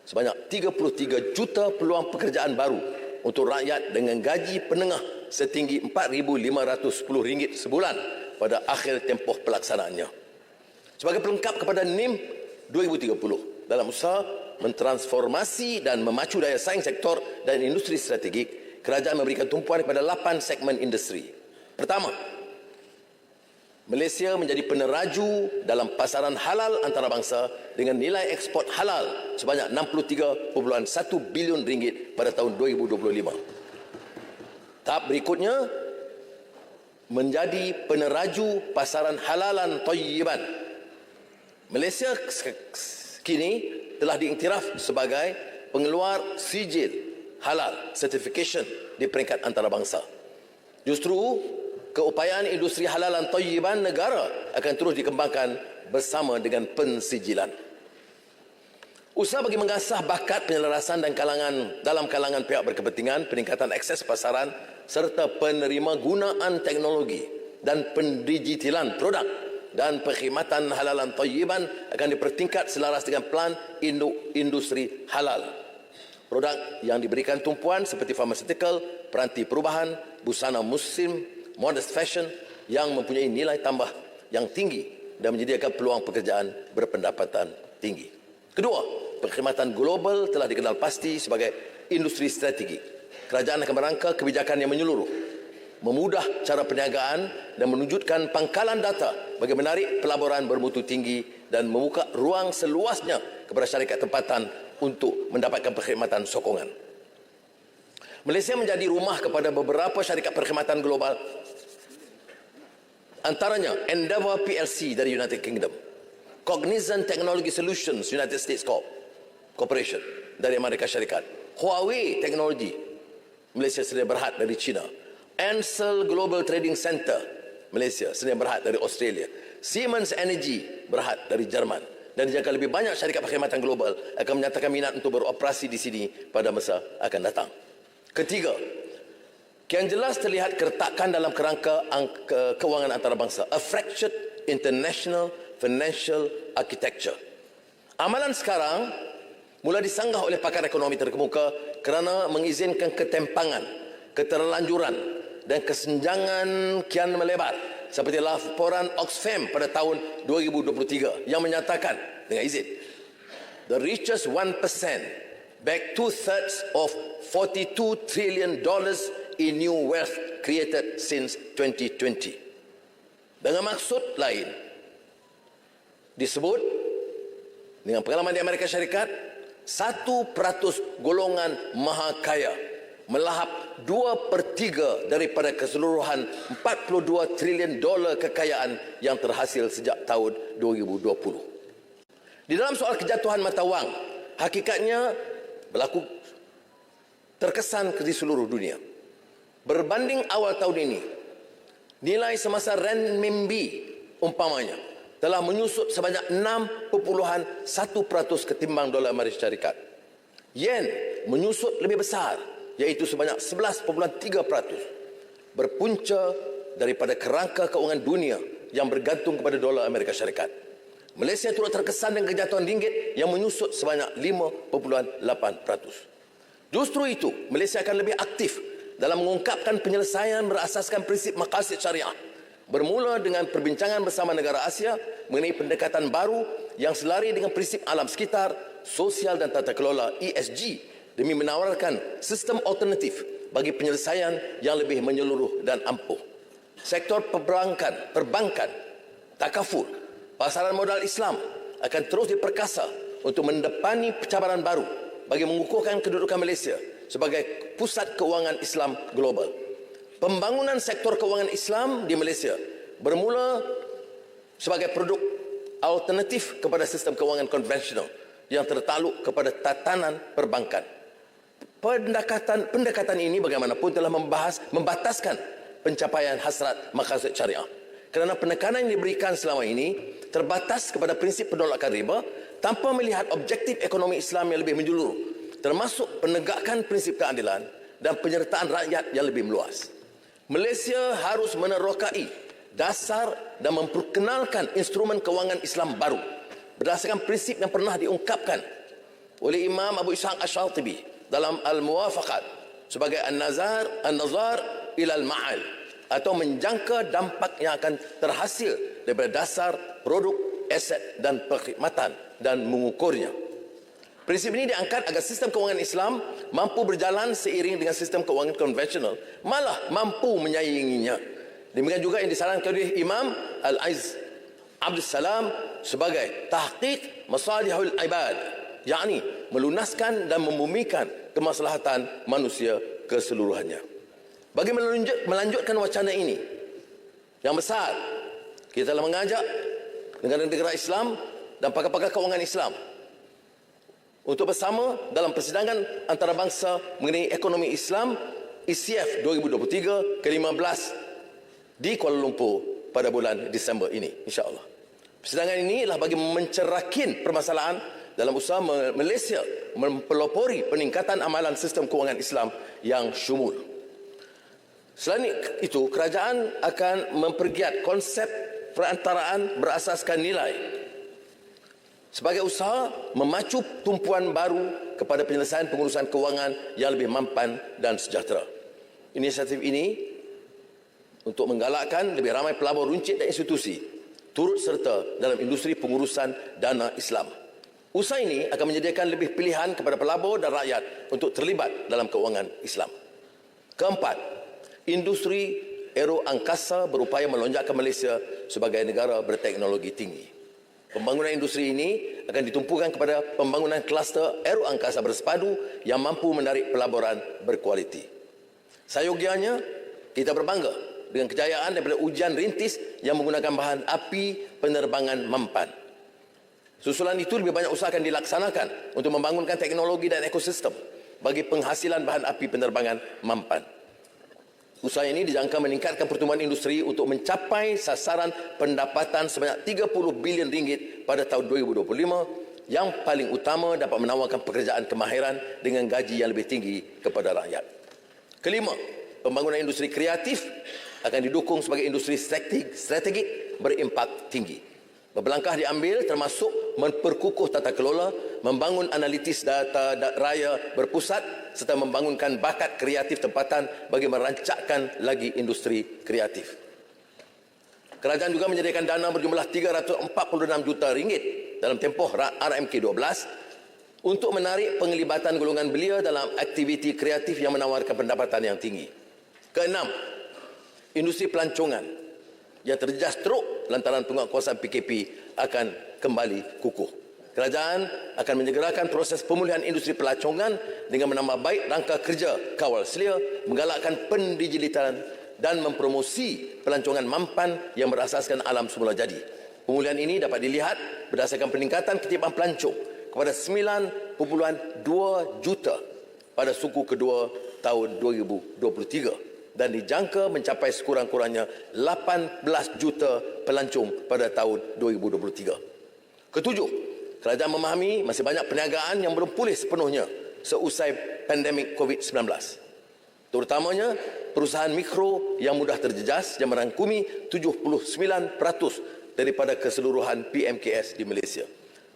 sebanyak 33 juta peluang pekerjaan baru untuk rakyat dengan gaji penengah setinggi RM4,510 sebulan pada akhir tempoh pelaksanaannya. Sebagai pelengkap kepada NIM 2030 dalam usaha mentransformasi dan memacu daya saing sektor dan industri strategik, kerajaan memberikan tumpuan kepada 8 segmen industri. Pertama, Malaysia menjadi peneraju dalam pasaran halal antarabangsa dengan nilai ekspor halal sebanyak RM63.1 bilion pada tahun 2025. Tahap berikutnya, menjadi peneraju pasaran halalan thayyiban. Malaysia kini telah diiktiraf sebagai pengeluar sijil halal certification di peringkat antarabangsa. Justru keupayaan industri halalan thayyiban negara akan terus dikembangkan bersama dengan pensijilan. Usaha bagi mengasah bakat penyelarasan dan dalam kalangan pihak berkepentingan, peningkatan akses pasaran serta penerima gunaan teknologi dan pendigitalan produk dan perkhidmatan halalan thayyiban akan dipertingkat selaras dengan plan industri halal. Produk yang diberikan tumpuan seperti pharmaceutical, peranti perubahan, busana musim, modest fashion yang mempunyai nilai tambah yang tinggi dan menyediakan peluang pekerjaan berpendapatan tinggi. Kedua, perkhidmatan global telah dikenal pasti sebagai industri strategi. Kerajaan akan merangka kebijakan yang menyeluruh, memudah cara perniagaan dan menunjukkan pangkalan data bagi menarik pelaburan bermutu tinggi dan membuka ruang seluasnya kepada syarikat tempatan untuk mendapatkan perkhidmatan sokongan. Malaysia menjadi rumah kepada beberapa syarikat perkhidmatan global, antaranya Endeavour PLC dari United Kingdom, Cognizant Technology Solutions United States Corporation dari Amerika Syarikat, Huawei Technology Malaysia Sedia Berhad dari China, Ansell Global Trading Center Malaysia Sedia Berhad dari Australia, Siemens Energy Berhad dari Jerman, dan dijangka lebih banyak syarikat perkhidmatan global akan menyatakan minat untuk beroperasi di sini pada masa akan datang. Ketiga, kian jelas terlihat keretakan dalam kerangka kewangan antarabangsa, a fractured international financial architecture. Amalan sekarang mula disanggah oleh pakar ekonomi terkemuka kerana mengizinkan ketempangan, keterlanjuran dan kesenjangan kian melebar seperti laporan Oxfam pada tahun 2023 yang menyatakan dengan izin, the richest 1% back 2/3 of $42 trillion in new wealth created since 2020. Dengan maksud lain, disebut dengan pengalaman di Amerika Syarikat, 1% golongan maha kaya melahap 2/3 daripada keseluruhan $42 trilion kekayaan yang terhasil sejak tahun 2020. Di dalam soal kejatuhan mata wang, hakikatnya berlaku terkesan di seluruh dunia. Berbanding awal tahun ini, nilai semasa renminbi umpamanya telah menyusut sebanyak 6.1% ketimbang dolar Amerika Syarikat. Yen menyusut lebih besar, iaitu sebanyak 11.3%, berpunca daripada kerangka kewangan dunia yang bergantung kepada dolar Amerika Syarikat. Malaysia turut terkesan dengan kejatuhan ringgit yang menyusut sebanyak 5.8%. Justru itu, Malaysia akan lebih aktif dalam mengungkapkan penyelesaian berasaskan prinsip maqasid syariah, bermula dengan perbincangan bersama negara Asia mengenai pendekatan baru yang selari dengan prinsip alam sekitar, sosial dan tata kelola ESG demi menawarkan sistem alternatif bagi penyelesaian yang lebih menyeluruh dan ampuh. Sektor perbankan, takaful, pasaran modal Islam akan terus diperkasa untuk mendepani cabaran baru bagi mengukuhkan kedudukan Malaysia sebagai pusat keuangan Islam global. Pembangunan sektor keuangan Islam di Malaysia bermula sebagai produk alternatif kepada sistem keuangan konvensional yang tertakluk kepada tatanan perbankan. Pendekatan ini bagaimanapun telah membataskan pencapaian hasrat maqasid syariah. Kerana penekanan yang diberikan selama ini terbatas kepada prinsip penolakan riba tanpa melihat objektif ekonomi Islam yang lebih menyeluruh, termasuk penegakan prinsip keadilan dan penyertaan rakyat yang lebih meluas. Malaysia harus menerokai dasar dan memperkenalkan instrumen kewangan Islam baru berdasarkan prinsip yang pernah diungkapkan oleh Imam Abu Ishaq Ash-Shatibi dalam Al-Muwafaqat sebagai an-nazar ila al-ma'al, atau menjangka dampak yang akan terhasil daripada dasar produk, aset dan perkhidmatan dan mengukurnya. Prinsip ini diangkat agar sistem kewangan Islam mampu berjalan seiring dengan sistem kewangan konvensional, malah mampu menyainginya. Demikian juga yang disarankan oleh Imam Al-Aiz Abdul Salam sebagai tahqiq masalihul ibad, yakni melunaskan dan membumikan kemaslahatan manusia keseluruhannya. Bagi melanjutkan wacana ini yang besar, kita telah mengajak negara-negara Islam dan pakar-pakar keuangan Islam untuk bersama dalam persidangan antarabangsa mengenai ekonomi Islam ICF 2023 ke-15 di Kuala Lumpur pada bulan Disember ini, insya-Allah. Persidangan ini ialah bagi mencerakin permasalahan dalam usaha Malaysia mempelopori peningkatan amalan sistem keuangan Islam yang syumul. Selain itu, kerajaan akan mempergiat konsep perantaraan berasaskan nilai sebagai usaha memacu tumpuan baru kepada penyelesaian pengurusan kewangan yang lebih mampan dan sejahtera. Inisiatif ini untuk menggalakkan lebih ramai pelabur runcit dan institusi turut serta dalam industri pengurusan dana Islam. Usaha ini akan menyediakan lebih pilihan kepada pelabur dan rakyat untuk terlibat dalam keuangan Islam. Keempat, industri aero angkasa berupaya melonjakkan Malaysia sebagai negara berteknologi tinggi. Pembangunan industri ini akan ditumpukan kepada pembangunan kluster aero angkasa bersepadu yang mampu menarik pelaburan berkualiti. Sayogianya, kita berbangga dengan kejayaan daripada ujian rintis yang menggunakan bahan api penerbangan mampan. Susulan itu lebih banyak usaha akan dilaksanakan untuk membangunkan teknologi dan ekosistem bagi penghasilan bahan api penerbangan mampan. Usaha ini dijangka meningkatkan pertumbuhan industri untuk mencapai sasaran pendapatan sebanyak 30 bilion ringgit pada tahun 2025 yang paling utama dapat menawarkan pekerjaan kemahiran dengan gaji yang lebih tinggi kepada rakyat. Kelima, pembangunan industri kreatif akan didukung sebagai industri strategik berimpak tinggi. Beberapa langkah diambil termasuk memperkukuh tata kelola, membangun analitis data raya berpusat serta membangunkan bakat kreatif tempatan bagi merancangkan lagi industri kreatif. Kerajaan juga menyediakan dana berjumlah 346 juta ringgit dalam tempoh RMK 12 untuk menarik penglibatan golongan belia dalam aktiviti kreatif yang menawarkan pendapatan yang tinggi. Keenam, industri pelancongan yang terjejas teruk lantaran penguatkuasaan PKP akan kembali kukuh. Kerajaan akan menyegerakan proses pemulihan industri pelancongan dengan menambah baik rangka kerja kawal selia, menggalakkan pendigitalisan dan mempromosi pelancongan mampan yang berasaskan alam semula jadi. Pemulihan ini dapat dilihat berdasarkan peningkatan ketipan pelancong kepada 9.2 juta pada suku kedua tahun 2023. Dan dijangka mencapai sekurang-kurangnya 18 juta pelancong pada tahun 2023. Ketujuh, kerajaan memahami masih banyak perniagaan yang belum pulih sepenuhnya seusai pandemik COVID-19. Terutamanya perusahaan mikro yang mudah terjejas yang merangkumi 79% daripada keseluruhan PMKS di Malaysia.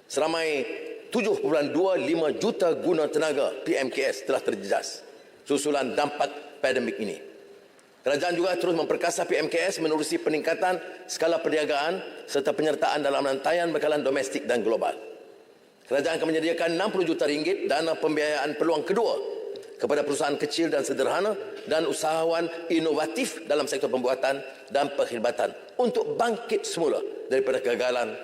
Seramai 7.25 juta guna tenaga PMKS telah terjejas susulan dampak pandemik ini. Kerajaan juga terus memperkasa PMKS menerusi peningkatan skala perniagaan serta penyertaan dalam rantaian bekalan domestik dan global. Kerajaan akan menyediakan 60 juta ringgit dana pembiayaan peluang kedua kepada perusahaan kecil dan sederhana dan usahawan inovatif dalam sektor pembuatan dan perkhidmatan untuk bangkit semula daripada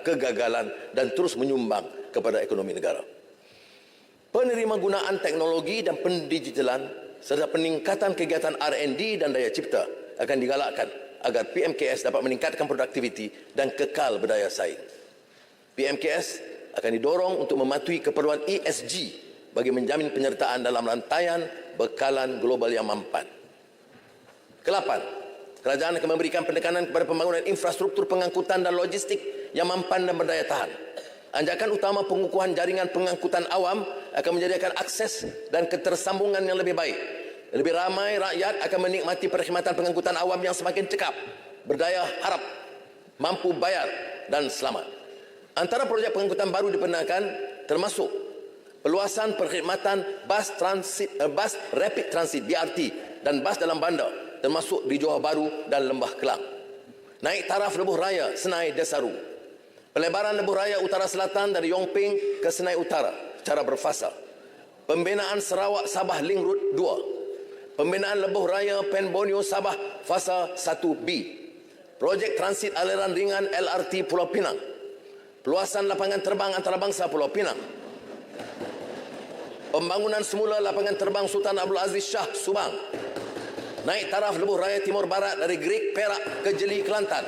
kegagalan dan terus menyumbang kepada ekonomi negara. Penerima gunaan teknologi dan pendigitalan serta peningkatan kegiatan R&D dan daya cipta akan digalakkan agar PMKS dapat meningkatkan produktiviti dan kekal berdaya saing. PMKS akan didorong untuk mematuhi keperluan ESG bagi menjamin penyertaan dalam rantaian bekalan global yang mampan. Kelapan, kerajaan akan memberikan penekanan kepada pembangunan infrastruktur pengangkutan dan logistik yang mampan dan berdaya tahan. Anjakan utama pengukuhan jaringan pengangkutan awam akan menyediakan akses dan ketersambungan yang lebih baik. Lebih ramai rakyat akan menikmati perkhidmatan pengangkutan awam yang semakin cekap, berdaya harap, mampu bayar dan selamat. Antara projek pengangkutan baru dibenarkan termasuk perluasan perkhidmatan bas rapid transit BRT dan bas dalam bandar termasuk di Johor Bahru dan Lembah Kelang. Naik taraf lebuh raya Senai Desaru. Pelebaran lebuh raya Utara Selatan dari Yong Ping ke Senai Utara secara berfasa. Pembinaan Sarawak Sabah Link Road 2. Pembinaan lebuh raya Pen Borneo Sabah fasa 1B. Projek transit aliran ringan LRT Pulau Pinang. Peluasan lapangan terbang antarabangsa Pulau Pinang. Pembangunan semula lapangan terbang Sultan Abdul Aziz Shah Subang. Naik taraf lebuh raya Timur Barat dari Gerik Perak ke Jeli Kelantan.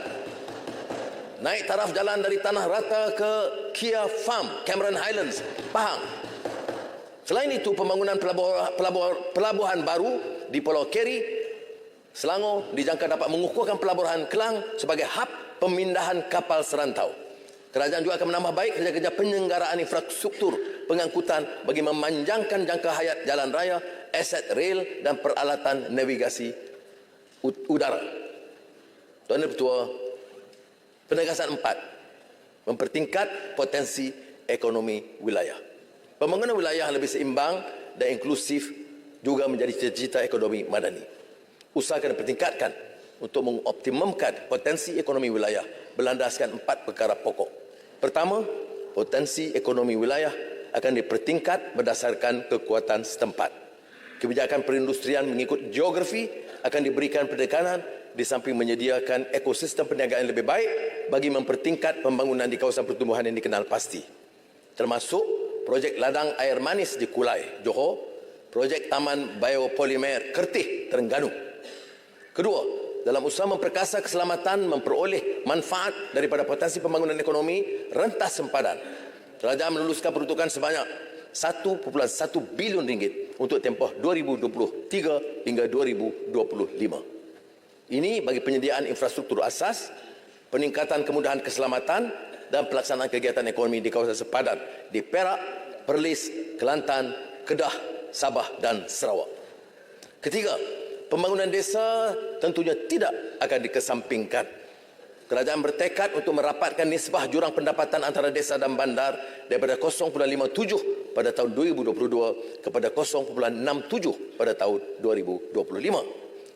Naik taraf jalan dari Tanah Rata ke Kia Farm Cameron Highlands Pahang. Selain itu, pembangunan pelabuhan baru di Pulau Keri Selangor dijangka dapat mengukuhkan pelabuhan Kelang sebagai hub pemindahan kapal serantau. Kerajaan juga akan menambah baik kerja-kerja penyelenggaraan infrastruktur pengangkutan bagi memanjangkan jangka hayat jalan raya, aset rel dan peralatan navigasi udara. Tuan Dan Ketua, penegasan 4, mempertingkat potensi ekonomi wilayah. Pembangunan wilayah yang lebih seimbang dan inklusif juga menjadi cita-cita ekonomi madani. Usahakan dipertingkatkan untuk mengoptimumkan potensi ekonomi wilayah berlandaskan 4 perkara pokok. Pertama, potensi ekonomi wilayah akan dipertingkat berdasarkan kekuatan setempat. Kebijakan perindustrian mengikut geografi akan diberikan penekanan di samping menyediakan ekosistem perniagaan yang lebih baik bagi mempertingkat pembangunan di kawasan pertumbuhan yang dikenal pasti. Termasuk projek ladang air manis di Kulai, Johor, projek taman biopolimer Kertih, Terengganu. Kedua, dalam usaha memperkasa keselamatan memperoleh manfaat daripada potensi pembangunan ekonomi rentas sempadan, kerajaan meluluskan peruntukan sebanyak 1.1 bilion ringgit untuk tempoh 2023 hingga 2025. Ini bagi penyediaan infrastruktur asas, peningkatan kemudahan keselamatan dan pelaksanaan kegiatan ekonomi di kawasan sepadan di Perak, Perlis, Kelantan, Kedah, Sabah dan Sarawak. Ketiga, pembangunan desa tentunya tidak akan dikesampingkan. Kerajaan bertekad untuk merapatkan nisbah jurang pendapatan antara desa dan bandar daripada 0.57 pada tahun 2022 kepada 0.67 pada tahun 2025.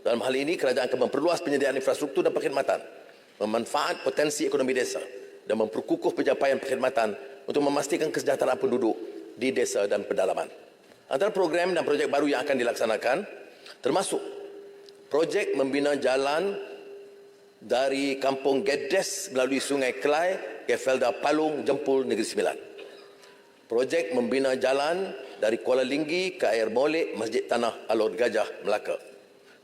Dalam hal ini, kerajaan akan memperluas penyediaan infrastruktur dan perkhidmatan, memanfaat potensi ekonomi desa dan memperkukuh pencapaian perkhidmatan untuk memastikan kesejahteraan penduduk di desa dan pedalaman. Antara program dan projek baru yang akan dilaksanakan termasuk projek membina jalan dari Kampung Gedes melalui Sungai Kelai ke Felda Palung, Jempul, Negeri Sembilan. Projek membina jalan dari Kuala Linggi ke Air Molek, Masjid Tanah Alor Gajah, Melaka.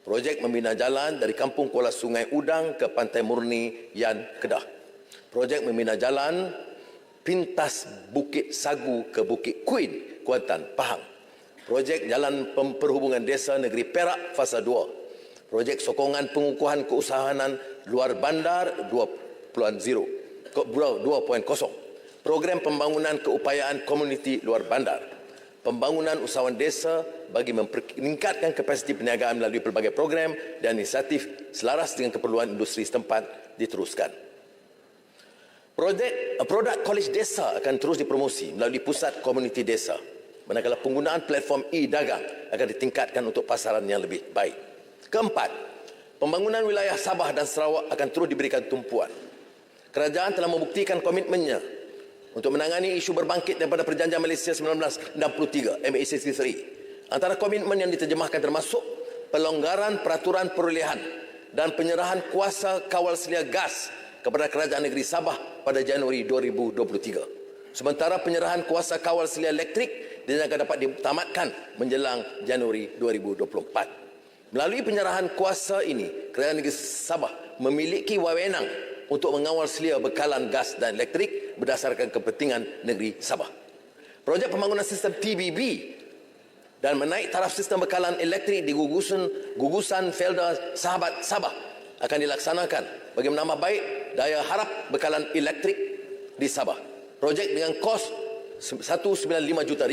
Projek membina jalan dari Kampung Kuala Sungai Udang ke Pantai Murni, Yan, Kedah. Projek membina jalan Pintas Bukit Sagu ke Bukit Queen, Kuantan, Pahang. Projek jalan perhubungan desa Negeri Perak fasa 2. Projek sokongan pengukuhan keusahanan luar bandar 2.0. Program pembangunan keupayaan komuniti luar bandar. Pembangunan usahawan desa bagi meningkatkan kapasiti perniagaan melalui pelbagai program dan inisiatif selaras dengan keperluan industri setempat diteruskan. Produk kolej desa akan terus dipromosi melalui pusat komuniti desa. Manakala penggunaan platform e-dagang akan ditingkatkan untuk pasaran yang lebih baik. Keempat, pembangunan wilayah Sabah dan Sarawak akan terus diberikan tumpuan. Kerajaan telah membuktikan komitmennya untuk menangani isu berbangkit daripada Perjanjian Malaysia 1963 MA63. Antara komitmen yang diterjemahkan termasuk pelonggaran peraturan perolehan dan penyerahan kuasa kawal selia gas kepada Kerajaan Negeri Sabah pada Januari 2023. Sementara penyerahan kuasa kawal selia elektrik dinyatakan dapat ditamatkan menjelang Januari 2024. Melalui penyerahan kuasa ini, Kerajaan Negeri Sabah memiliki wewenang untuk mengawal selia bekalan gas dan elektrik berdasarkan kepentingan negeri Sabah. Projek pembangunan sistem TBB dan menaik taraf sistem bekalan elektrik di gugusan Felda Sahabat Sabah akan dilaksanakan bagi menambah baik daya harap bekalan elektrik di Sabah. Projek dengan kos RM195 juta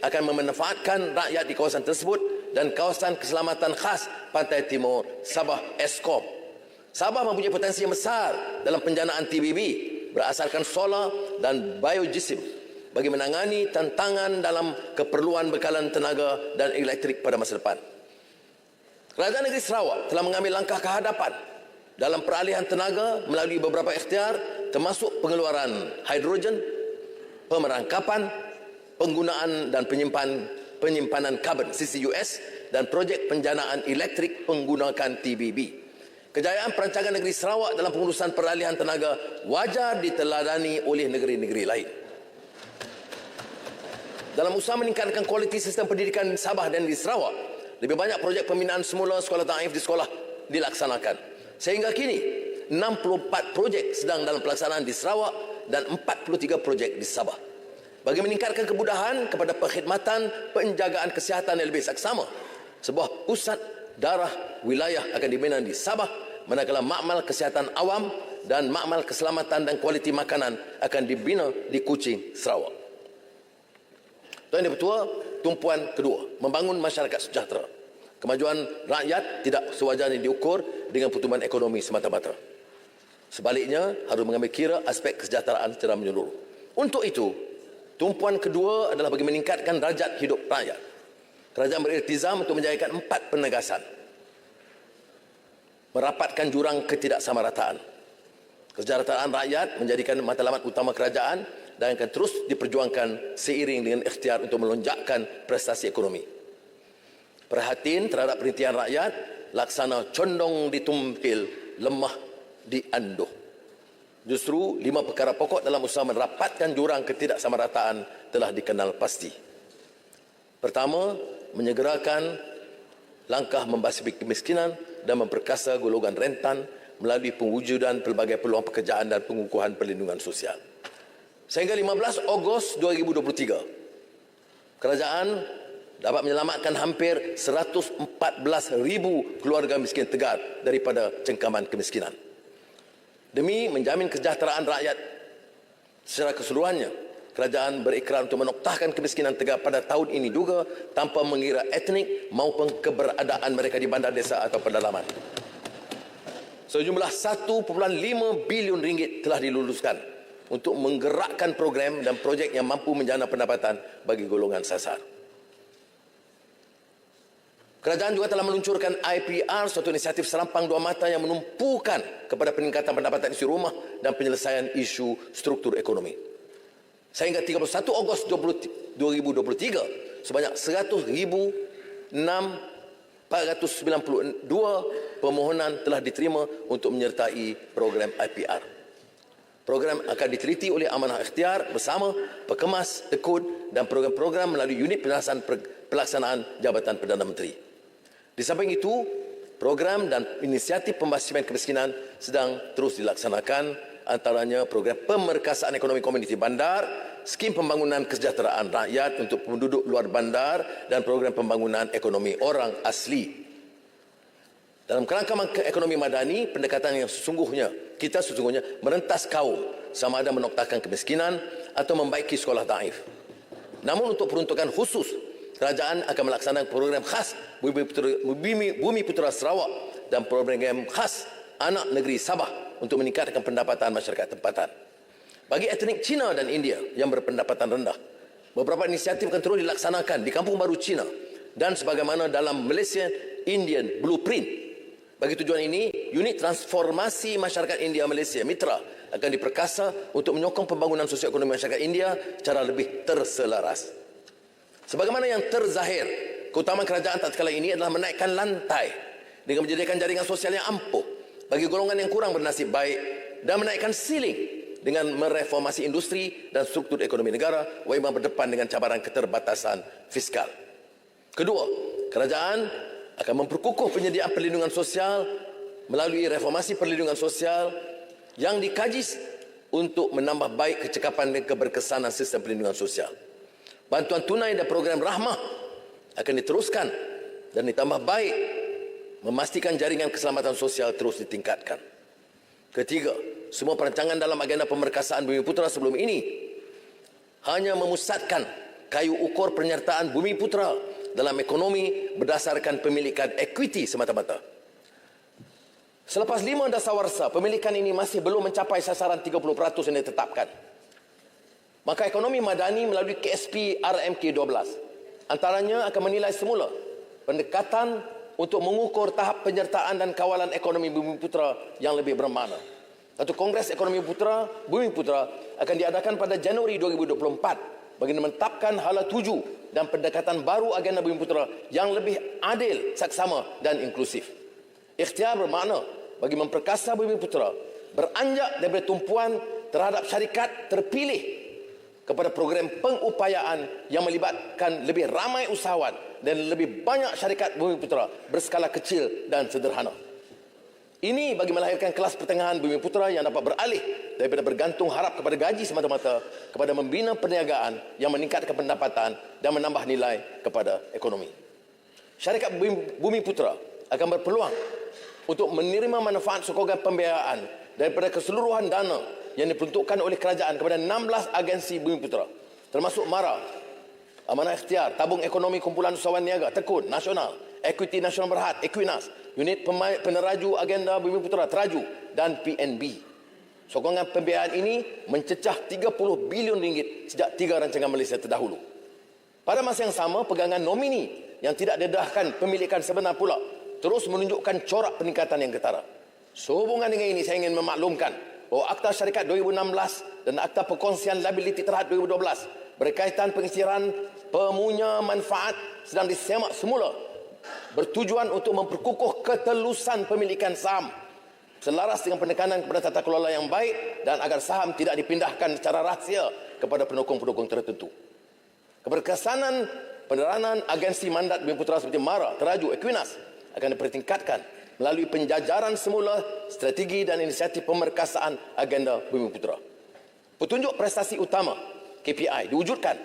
akan memanfaatkan rakyat di kawasan tersebut dan kawasan keselamatan khas Pantai Timur Sabah Eskom. Sabah mempunyai potensi yang besar dalam penjanaan TBB berasaskan solar dan biogesim bagi menangani tantangan dalam keperluan bekalan tenaga dan elektrik pada masa depan. Kerajaan Negeri Sarawak telah mengambil langkah kehadapan dalam peralihan tenaga melalui beberapa ikhtiar termasuk pengeluaran hidrogen, pemerangkapan, penggunaan dan penyimpanan karbon CCUS dan projek penjanaan elektrik menggunakan TBB. Kejayaan perancangan negeri Sarawak dalam pengurusan peralihan tenaga wajar diteladani oleh negeri-negeri lain. Dalam usaha meningkatkan kualiti sistem pendidikan Sabah dan di Sarawak, lebih banyak projek pembinaan semula sekolah taif di sekolah dilaksanakan. Sehingga kini, 64 projek sedang dalam pelaksanaan di Sarawak dan 43 projek di Sabah. Bagi meningkatkan kemudahan kepada perkhidmatan penjagaan kesihatan yang lebih saksama, sebuah pusat darah wilayah akan dibina di Sabah, manakala makmal kesihatan awam dan makmal keselamatan dan kualiti makanan akan dibina di Kuching, Sarawak. Tuan Yang Bertua, tumpuan kedua, membangun masyarakat sejahtera. Kemajuan rakyat tidak sewajarnya diukur dengan pertumbuhan ekonomi semata-mata. Sebaliknya, harus mengambil kira aspek kesejahteraan secara menyeluruh. Untuk itu, tumpuan kedua adalah bagi meningkatkan darjat hidup rakyat. Kerajaan beriltizam untuk menjayakan 4 penegasan. Merapatkan jurang ketidaksamarataan. Kesejahteraan rakyat menjadikan matlamat utama kerajaan dan akan terus diperjuangkan seiring dengan ikhtiar untuk melonjakkan prestasi ekonomi. Perhatian terhadap perintihan rakyat, laksana condong ditumpil, lemah dianduh. Justru 5 perkara pokok dalam usaha merapatkan jurang ketidaksamarataan telah dikenal pasti. Pertama, menyegerakan langkah membasmi kemiskinan dan memperkasa golongan rentan melalui pewujudan pelbagai peluang pekerjaan dan pengukuhan perlindungan sosial. Sehingga 15 Ogos 2023, kerajaan dapat menyelamatkan hampir 114,000 keluarga miskin Tegar daripada cengkaman kemiskinan. Demi menjamin kesejahteraan rakyat secara keseluruhannya, kerajaan berikrar untuk menoktahkan kemiskinan Tegar pada tahun ini juga tanpa mengira etnik maupun keberadaan mereka di bandar desa atau pedalaman. Sejumlah 1.5 bilion ringgit telah diluluskan untuk menggerakkan program dan projek yang mampu menjana pendapatan bagi golongan sasar. Kerajaan juga telah meluncurkan IPR, suatu inisiatif serampang dua mata yang menumpukan kepada peningkatan pendapatan isi rumah dan penyelesaian isu struktur ekonomi. Sehingga 31 Ogos 2023, sebanyak 100,492 permohonan telah diterima untuk menyertai program IPR. Program akan diteliti oleh Amanah Ikhtiar bersama Pekemas, Tekun dan program-program melalui unit pelaksanaan Jabatan Perdana Menteri. Di samping itu, program dan inisiatif pembasmian kemiskinan sedang terus dilaksanakan, antaranya program pemerkasaan ekonomi komuniti bandar, skim pembangunan kesejahteraan rakyat untuk penduduk luar bandar dan program pembangunan ekonomi orang asli. Dalam kerangka ekonomi madani, pendekatan yang kita sesungguhnya merentas kaum sama ada menoktahkan kemiskinan atau membaiki sekolah taif. Namun untuk peruntukan khusus, kerajaan akan melaksanakan program khas Bumi Putera Sarawak dan program khas Anak Negeri Sabah untuk meningkatkan pendapatan masyarakat tempatan. Bagi etnik Cina dan India yang berpendapatan rendah, beberapa inisiatif akan terus dilaksanakan di Kampung Baru Cina dan sebagaimana dalam Malaysia Indian Blueprint. Bagi tujuan ini, unit transformasi masyarakat India Malaysia Mitra akan diperkasa untuk menyokong pembangunan sosioekonomi masyarakat India secara lebih terselaras. Sebagaimana yang terzahir, keutamaan kerajaan tatkala ini adalah menaikkan lantai dengan menyediakan jaringan sosial yang ampuh bagi golongan yang kurang bernasib baik dan menaikkan siling dengan mereformasi industri dan struktur ekonomi negara seimbang berdepan dengan cabaran keterbatasan fiskal. Kedua, kerajaan akan memperkukuh penyediaan perlindungan sosial melalui reformasi perlindungan sosial yang dikaji untuk menambah baik kecekapan dan keberkesanan sistem perlindungan sosial. Bantuan tunai dan program rahmah akan diteruskan dan ditambah baik, memastikan jaringan keselamatan sosial terus ditingkatkan. Ketiga, semua perancangan dalam agenda pemerkasaan Bumiputera sebelum ini hanya memusatkan kayu ukur penyertaan Bumiputera dalam ekonomi berdasarkan pemilikan equity semata-mata. Selepas 5 dasawarsa, pemilikan ini masih belum mencapai sasaran 30% yang ditetapkan. Maka ekonomi madani melalui KSP RMK 12 antaranya akan menilai semula pendekatan untuk mengukur tahap penyertaan dan kawalan ekonomi Bumiputera yang lebih bermakna. Satu Kongres Ekonomi Bumiputera akan diadakan pada Januari 2024 bagi menetapkan hala tuju dan pendekatan baru agenda Bumiputera yang lebih adil, saksama dan inklusif. Ikhtiar bermakna bagi memperkasa Bumiputera beranjak daripada tumpuan terhadap syarikat terpilih kepada program pengupayaan yang melibatkan lebih ramai usahawan dan lebih banyak syarikat Bumiputera berskala kecil dan sederhana. Ini bagi melahirkan kelas pertengahan Bumiputera yang dapat beralih daripada bergantung harap kepada gaji semata-mata kepada membina perniagaan yang meningkatkan pendapatan dan menambah nilai kepada ekonomi. Syarikat Bumiputera akan berpeluang untuk menerima manfaat sokongan pembiayaan daripada keseluruhan dana yang diperuntukkan oleh kerajaan kepada 16 agensi Bumiputera, termasuk MARA, Amanah Ikhtiar, Tabung Ekonomi Kumpulan Usahawan Niaga, Tekun, Nasional, Equity Nasional Berhad, Equinas, Unit Peneraju Agenda Bumiputera, Teraju dan PNB. Sokongan pembiayaan ini mencecah 30 bilion ringgit sejak 3 rancangan Malaysia terdahulu. Pada masa yang sama, pegangan nomini yang tidak dedahkan pemilikan sebenar pula terus menunjukkan corak peningkatan yang ketara. Sehubungan dengan ini, saya ingin memaklumkan bahawa Akta Syarikat 2016 dan Akta Perkongsian Liability Terhad 2012 berkaitan pengisytiharan pemunya manfaat sedang disemak semula bertujuan untuk memperkukuh ketelusan pemilikan saham selaras dengan penekanan kepada tata kelola yang baik dan agar saham tidak dipindahkan secara rahsia kepada pendukung-pendukung tertentu. Keberkesanan peneranan agensi mandat Bumiputera seperti MARA, Teraju, Equinas akan dipertingkatkan melalui penjajaran semula strategi dan inisiatif pemerkasaan agenda Bumiputera. Petunjuk prestasi utama KPI diwujudkan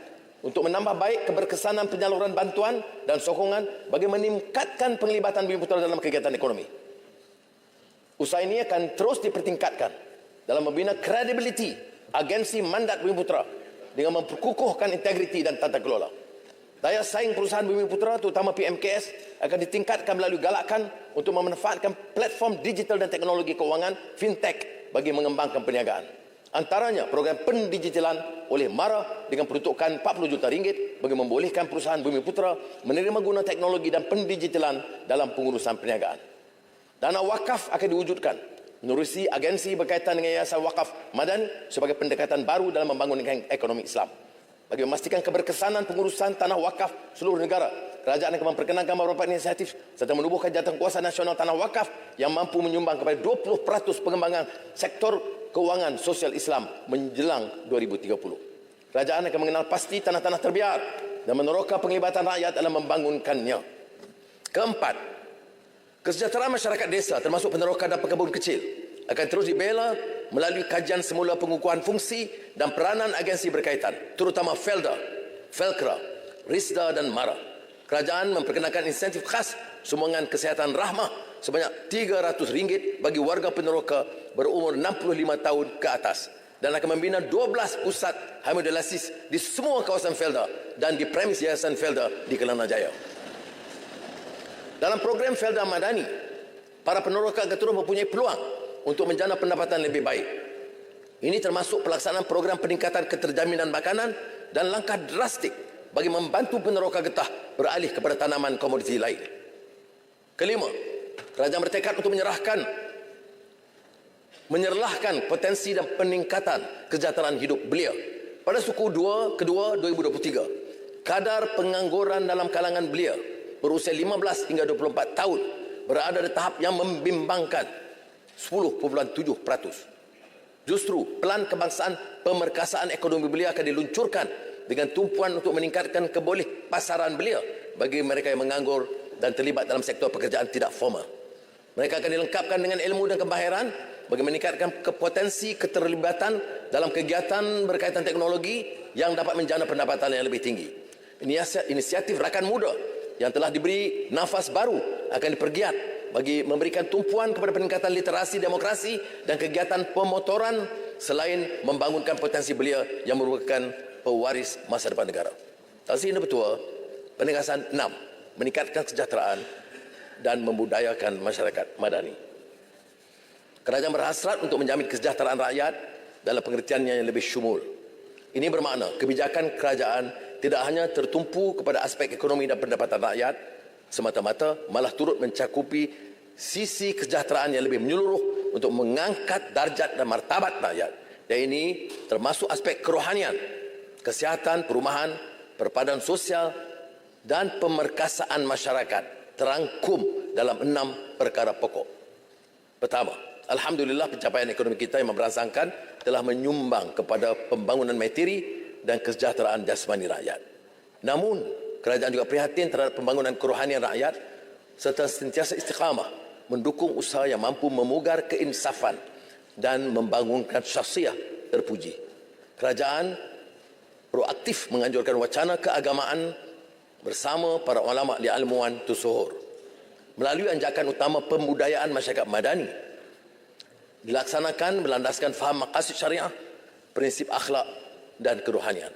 untuk menambah baik keberkesanan penyaluran bantuan dan sokongan bagi meningkatkan penglibatan Bumiputera dalam kegiatan ekonomi. Usaha ini akan terus dipertingkatkan dalam membina kredibiliti agensi mandat Bumiputera dengan memperkukuhkan integriti dan tata kelola. Daya saing perusahaan Bumiputera terutama PMKS akan ditingkatkan melalui galakan untuk memanfaatkan platform digital dan teknologi keuangan fintech bagi mengembangkan perniagaan. Antaranya program pendigitalan oleh MARA dengan peruntukan 40 juta ringgit bagi membolehkan perusahaan Bumiputera menerima guna teknologi dan pendigitalan dalam pengurusan perniagaan. Dana wakaf akan diwujudkan menerusi agensi berkaitan dengan Yayasan Wakaf Madani sebagai pendekatan baru dalam membangun ekonomi Islam. Bagi memastikan keberkesanan pengurusan tanah wakaf seluruh negara, kerajaan akan memperkenalkan beberapa inisiatif serta menubuhkan jawatankuasa nasional tanah wakaf yang mampu menyumbang kepada 20% pengembangan sektor keuangan sosial Islam menjelang 2030. Kerajaan akan mengenal pasti tanah-tanah terbiar dan meneroka penglibatan rakyat dalam membangunkannya. Keempat, kesejahteraan masyarakat desa termasuk peneroka dan pekebun kecil akan terus dibela melalui kajian semula pengukuhan fungsi dan peranan agensi berkaitan, terutama FELDA, FELKRA, RISDA dan MARA. Kerajaan memperkenalkan insentif khas sumbangan kesihatan rahmah sebanyak RM300 bagi warga peneroka berumur 65 tahun ke atas dan akan membina 12 pusat hemodialisis di semua kawasan FELDA dan di premis Yayasan FELDA di Kelana Jaya. Dalam program FELDA Madani, para peneroka akan terus mempunyai peluang untuk menjana pendapatan lebih baik. Ini termasuk pelaksanaan program peningkatan keterjaminan makanan dan langkah drastik bagi membantu peneroka getah beralih kepada tanaman komoditi lain. Kelima, kerajaan bertekad untuk menyerahkan menyerlahkan potensi dan peningkatan kesejahteraan hidup belia. Pada suku kedua 2023, kadar pengangguran dalam kalangan belia berusia 15 hingga 24 tahun berada di tahap yang membimbangkan 10.7%. Justru pelan kebangsaan pemerkasaan ekonomi belia akan diluncurkan dengan tumpuan untuk meningkatkan keboleh pasaran belia bagi mereka yang menganggur dan terlibat dalam sektor pekerjaan tidak formal. Mereka akan dilengkapkan dengan ilmu dan kemahiran bagi meningkatkan potensi keterlibatan dalam kegiatan berkaitan teknologi yang dapat menjana pendapatan yang lebih tinggi. Inisiatif rakan muda yang telah diberi nafas baru akan dipergiat bagi memberikan tumpuan kepada peningkatan literasi demokrasi dan kegiatan pemotoran selain membangunkan potensi belia yang merupakan pewaris masa depan negara. Tahsin Betua, penegasan 6, meningkatkan kesejahteraan dan membudayakan masyarakat madani. Kerajaan berhasrat untuk menjamin kesejahteraan rakyat dalam pengertiannya yang lebih syumul. Ini bermakna kebijakan kerajaan tidak hanya tertumpu kepada aspek ekonomi dan pendapatan rakyat semata-mata, malah turut mencakupi sisi kesejahteraan yang lebih menyeluruh untuk mengangkat darjat dan martabat rakyat. Dan ini termasuk aspek kerohanian, kesihatan, perumahan, perpaduan sosial dan pemerkasaan masyarakat terangkum dalam 6 perkara pokok. Pertama, alhamdulillah pencapaian ekonomi kita yang memberangsangkan telah menyumbang kepada pembangunan materi dan kesejahteraan jasmani rakyat. Namun, kerajaan juga prihatin terhadap pembangunan kerohanian rakyat serta sentiasa istiqamah mendukung usaha yang mampu memugar keinsafan dan membangunkan syakhsiah terpuji. Kerajaan proaktif menganjurkan wacana keagamaan bersama para ulama di ilmuwan Tusuhur melalui anjakan utama pembudayaan masyarakat madani dilaksanakan berlandaskan faham maqasid syariah, prinsip akhlak dan kerohanian.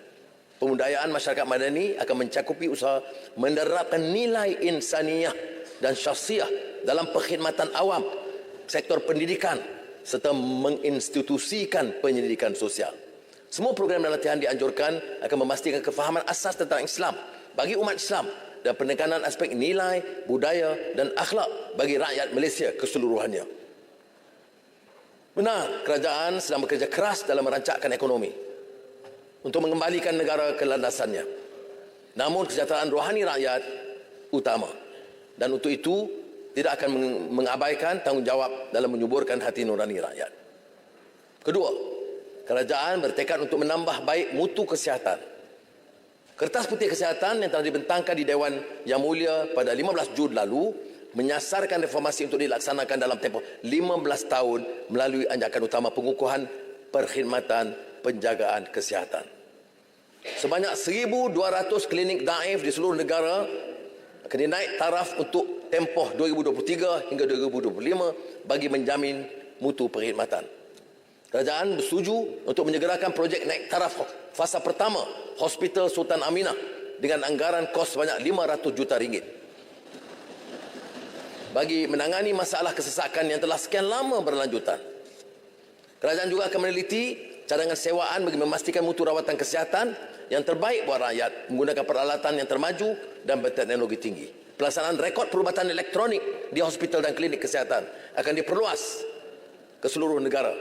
Pembudayaan masyarakat madani akan mencakupi usaha menerapkan nilai insaniyah dan syakhsiah dalam perkhidmatan awam, sektor pendidikan serta menginstitusikan penyelidikan sosial. Semua program dan latihan dianjurkan akan memastikan kefahaman asas tentang Islam bagi umat Islam dan penekanan aspek nilai, budaya dan akhlak bagi rakyat Malaysia keseluruhannya. Benar, kerajaan sedang bekerja keras dalam merancangkan ekonomi untuk mengembalikan negara ke landasannya. Namun kesejahteraan rohani rakyat utama, dan untuk itu tidak akan mengabaikan tanggungjawab dalam menyuburkan hati nurani rakyat. Kedua, kerajaan bertekad untuk menambah baik mutu kesihatan. Kertas putih kesihatan yang telah dibentangkan di Dewan Yang Mulia pada 15 Jun lalu menyasarkan reformasi untuk dilaksanakan dalam tempoh 15 tahun melalui anjakan utama pengukuhan perkhidmatan penjagaan kesihatan. Sebanyak 1,200 klinik daif di seluruh negara akan dinaik taraf untuk tempoh 2023 hingga 2025 bagi menjamin mutu perkhidmatan. Kerajaan bersetuju untuk menyegerakan projek naik taraf fasa pertama Hospital Sultan Aminah dengan anggaran kos sebanyak RM500 juta bagi menangani masalah kesesakan yang telah sekian lama berlanjutan. Kerajaan juga akan meneliti cadangan sewaan bagi memastikan mutu rawatan kesihatan yang terbaik buat rakyat menggunakan peralatan yang termaju dan berteknologi tinggi. Pelaksanaan rekod perubatan elektronik di hospital dan klinik kesihatan akan diperluas ke seluruh negara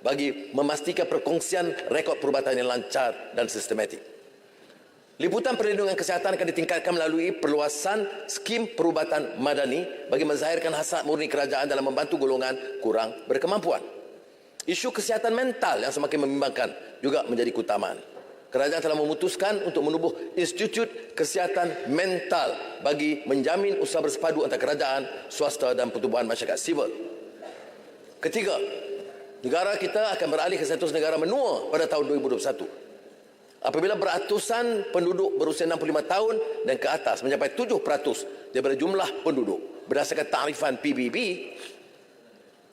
bagi memastikan perkongsian rekod perubatan yang lancar dan sistematik. Liputan perlindungan kesihatan akan ditingkatkan melalui perluasan skim perubatan madani bagi menzahirkan hasrat murni kerajaan dalam membantu golongan kurang berkemampuan. Isu kesihatan mental yang semakin membimbangkan juga menjadi keutamaan. Kerajaan telah memutuskan untuk menubuh Institut Kesihatan Mental bagi menjamin usaha bersepadu antara kerajaan, swasta dan pertubuhan masyarakat sivil. Ketiga, negara kita akan beralih ke status negara menua pada tahun 2021. Apabila beratusan penduduk berusia 65 tahun dan ke atas mencapai 7% daripada jumlah penduduk berdasarkan takrifan PBB,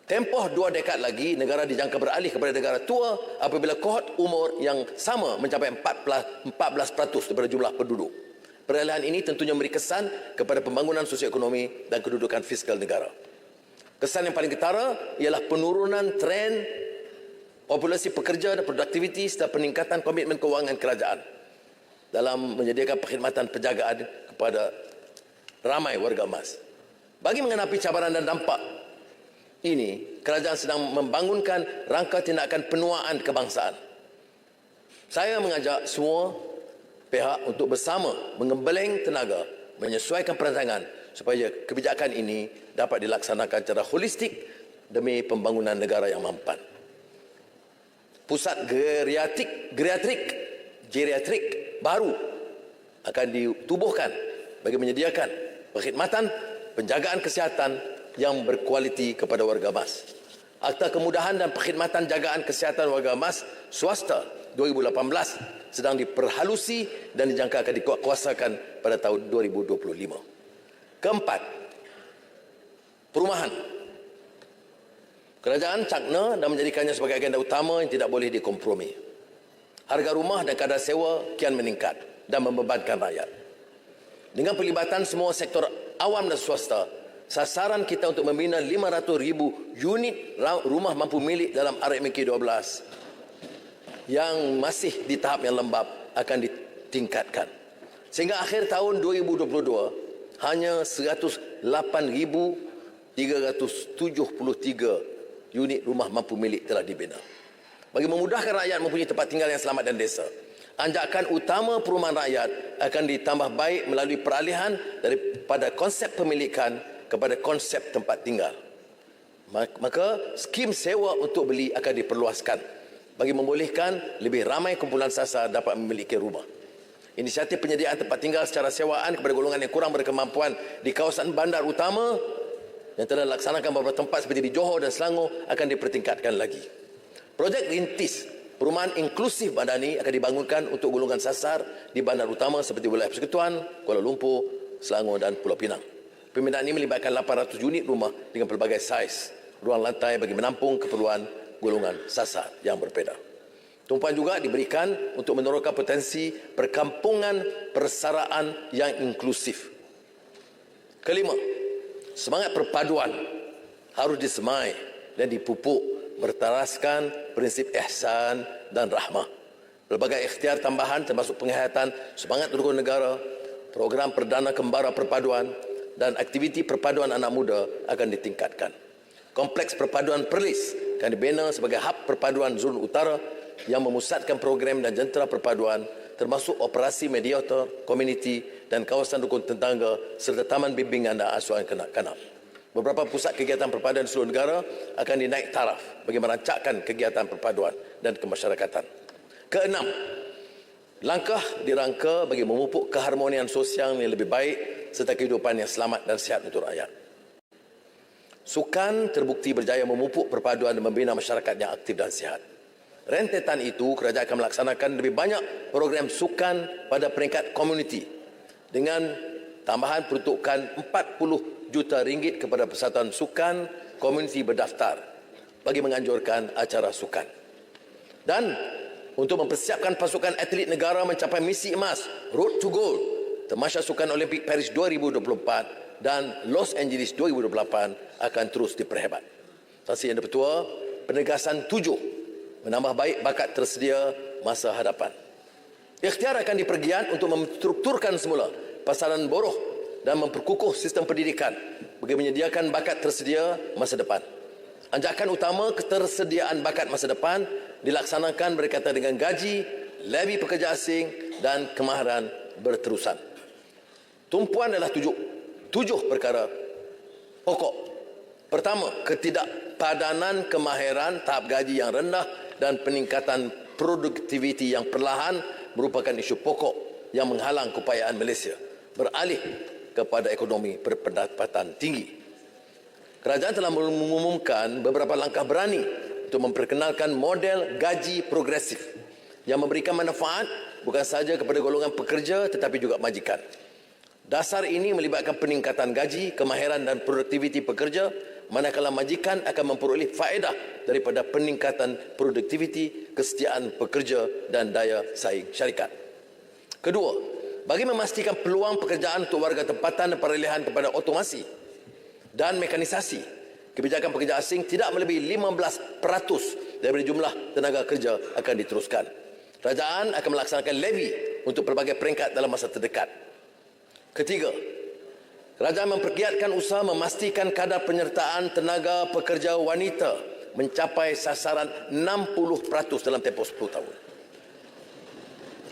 tempoh 2 dekad lagi negara dijangka beralih kepada negara tua apabila kohort umur yang sama mencapai 14% daripada jumlah penduduk. Peralihan ini tentunya memberi kesan kepada pembangunan sosioekonomi dan kedudukan fiskal negara. Kesan yang paling ketara ialah penurunan tren populasi pekerja dan produktiviti serta peningkatan komitmen kewangan kerajaan dalam menyediakan perkhidmatan penjagaan kepada ramai warga emas. Bagi menghadapi cabaran dan dampak ini, kerajaan sedang membangunkan rangka tindakan penuaan kebangsaan. Saya mengajak semua pihak untuk bersama mengembeleng tenaga, menyesuaikan perancangan supaya kebijakan ini dapat dilaksanakan secara holistik demi pembangunan negara yang mampan. Pusat geriatrik baru akan ditubuhkan bagi menyediakan perkhidmatan penjagaan kesihatan yang berkualiti kepada warga MAS. Akta Kemudahan dan Perkhidmatan Jagaan Kesihatan Warga MAS Swasta 2018 sedang diperhalusi dan dijangka akan dikuasakan pada tahun 2025. Keempat, perumahan. Kerajaan cakna dan menjadikannya sebagai agenda utama yang tidak boleh dikompromi. Harga rumah dan kadar sewa kian meningkat dan membebankan rakyat. Dengan pelibatan semua sektor awam dan swasta, sasaran kita untuk membina 500,000 unit rumah mampu milik dalam RMK 12 yang masih di tahap yang lembab akan ditingkatkan. Sehingga akhir tahun 2022, hanya 108,373 unit rumah mampu milik telah dibina. Bagi memudahkan rakyat mempunyai tempat tinggal yang selamat dan desa, anjakan utama perumahan rakyat akan ditambah baik melalui peralihan daripada konsep pemilikan kepada konsep tempat tinggal. Maka skim sewa untuk beli akan diperluaskan bagi membolehkan lebih ramai kumpulan sasar dapat memiliki rumah. Inisiatif penyediaan tempat tinggal secara sewaan kepada golongan yang kurang berkemampuan di kawasan bandar utama yang telah dilaksanakan beberapa tempat seperti di Johor dan Selangor akan dipertingkatkan lagi. Projek rintis perumahan inklusif madani akan dibangunkan untuk golongan sasar di bandar utama seperti wilayah Persekutuan, Kuala Lumpur, Selangor dan Pulau Pinang. Pembinaan ini melibatkan 800 unit rumah dengan pelbagai saiz ruang lantai bagi menampung keperluan golongan sasar yang berbeza. Tumpuan juga diberikan untuk meneroka potensi perkampungan persaraan yang inklusif. Kelima, semangat perpaduan harus disemai dan dipupuk bertaraskan prinsip ihsan dan rahmah. Pelbagai ikhtiar tambahan termasuk penghayatan semangat rukun negara, program perdana kembara perpaduan dan aktiviti perpaduan anak muda akan ditingkatkan. Kompleks perpaduan Perlis akan dibina sebagai hub perpaduan zon utara yang memusatkan program dan jentera perpaduan termasuk operasi mediator, komuniti dan kawasan rukun tetangga serta taman bimbingan dan asuhan kanak-kanak. Beberapa pusat kegiatan perpaduan di seluruh negara akan dinaik taraf bagi merancangkan kegiatan perpaduan dan kemasyarakatan. Keenam, langkah dirangka bagi memupuk keharmonian sosial yang lebih baik serta kehidupan yang selamat dan sihat untuk rakyat. Sukan terbukti berjaya memupuk perpaduan dan membina masyarakat yang aktif dan sihat. Rentetan itu, kerajaan akan melaksanakan lebih banyak program sukan pada peringkat komuniti dengan tambahan peruntukan 40 juta ringgit kepada persatuan sukan komuniti berdaftar bagi menganjurkan acara sukan. Dan untuk mempersiapkan pasukan atlet negara mencapai misi emas Road to Gold Tamasya Sukan Olimpik Paris 2024 dan Los Angeles 2028 akan terus diperhebat. Saksi Yang Dipertua, penegasan 7, menambah baik bakat tersedia masa hadapan. Ikhtiar akan dipergiat untuk menstrukturkan semula pasaran buruh dan memperkukuh sistem pendidikan bagi menyediakan bakat tersedia masa depan. Anjakan utama ketersediaan bakat masa depan dilaksanakan berkaitan dengan gaji, levy pekerja asing dan kemahiran berterusan. Tumpuan adalah tujuh perkara pokok. Pertama, ketidakpadanan kemahiran tahap gaji yang rendah dan peningkatan produktiviti yang perlahan merupakan isu pokok yang menghalang keupayaan Malaysia beralih kepada ekonomi berpendapatan tinggi. Kerajaan telah mengumumkan beberapa langkah berani untuk memperkenalkan model gaji progresif yang memberikan manfaat bukan sahaja kepada golongan pekerja tetapi juga majikan. Dasar ini melibatkan peningkatan gaji, kemahiran dan produktiviti pekerja, manakala majikan akan memperoleh faedah daripada peningkatan produktiviti, kesetiaan pekerja dan daya saing syarikat. Kedua, bagi memastikan peluang pekerjaan untuk warga tempatan dan peralihan kepada otomasi dan mekanisasi, kebijakan pekerja asing tidak melebihi 15% daripada jumlah tenaga kerja akan diteruskan. Kerajaan akan melaksanakan levy untuk pelbagai peringkat dalam masa terdekat. Ketiga, Kerajaan mempergiatkan usaha memastikan kadar penyertaan tenaga pekerja wanita mencapai sasaran 60% dalam tempoh 10 tahun.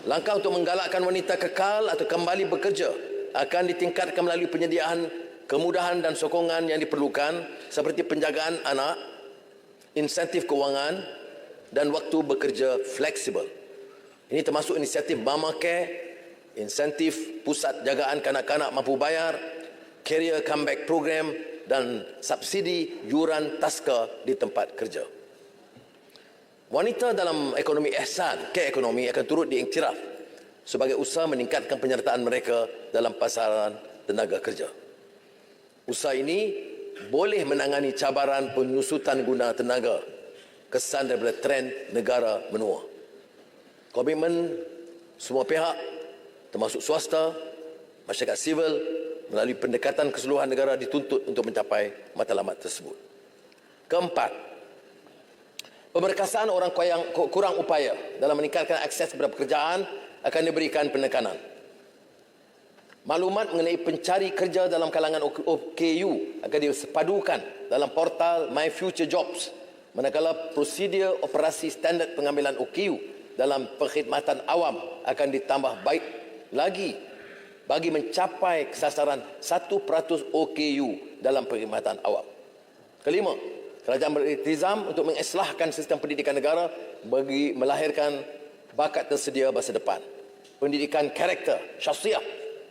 Langkah untuk menggalakkan wanita kekal atau kembali bekerja akan ditingkatkan melalui penyediaan kemudahan dan sokongan yang diperlukan seperti penjagaan anak, insentif kewangan dan waktu bekerja fleksibel. Ini termasuk inisiatif Mama Care, insentif pusat jagaan kanak-kanak mampu bayar, Career Comeback Program dan subsidi yuran taska di tempat kerja. Wanita dalam ekonomi ihsan, care ekonomi akan turut diiktiraf sebagai usaha meningkatkan penyertaan mereka dalam pasaran tenaga kerja. Usaha ini boleh menangani cabaran penyusutan guna tenaga kesan daripada trend negara menua. Komitmen semua pihak termasuk swasta, masyarakat sivil melalui pendekatan keseluruhan negara dituntut untuk mencapai matlamat tersebut. Keempat, pemberkasaan orang kurang upaya dalam meningkatkan akses kepada pekerjaan akan diberikan penekanan. Maklumat mengenai pencari kerja dalam kalangan OKU akan disepadukan dalam portal My Future Jobs, manakala prosedur operasi standard pengambilan OKU dalam perkhidmatan awam akan ditambah baik lagi bagi mencapai kesasaran 1% OKU dalam perkhidmatan awam. Kelima, kerajaan beriltizam untuk mengislahkan sistem pendidikan negara bagi melahirkan bakat tersedia masa depan. Pendidikan karakter, syakhsiah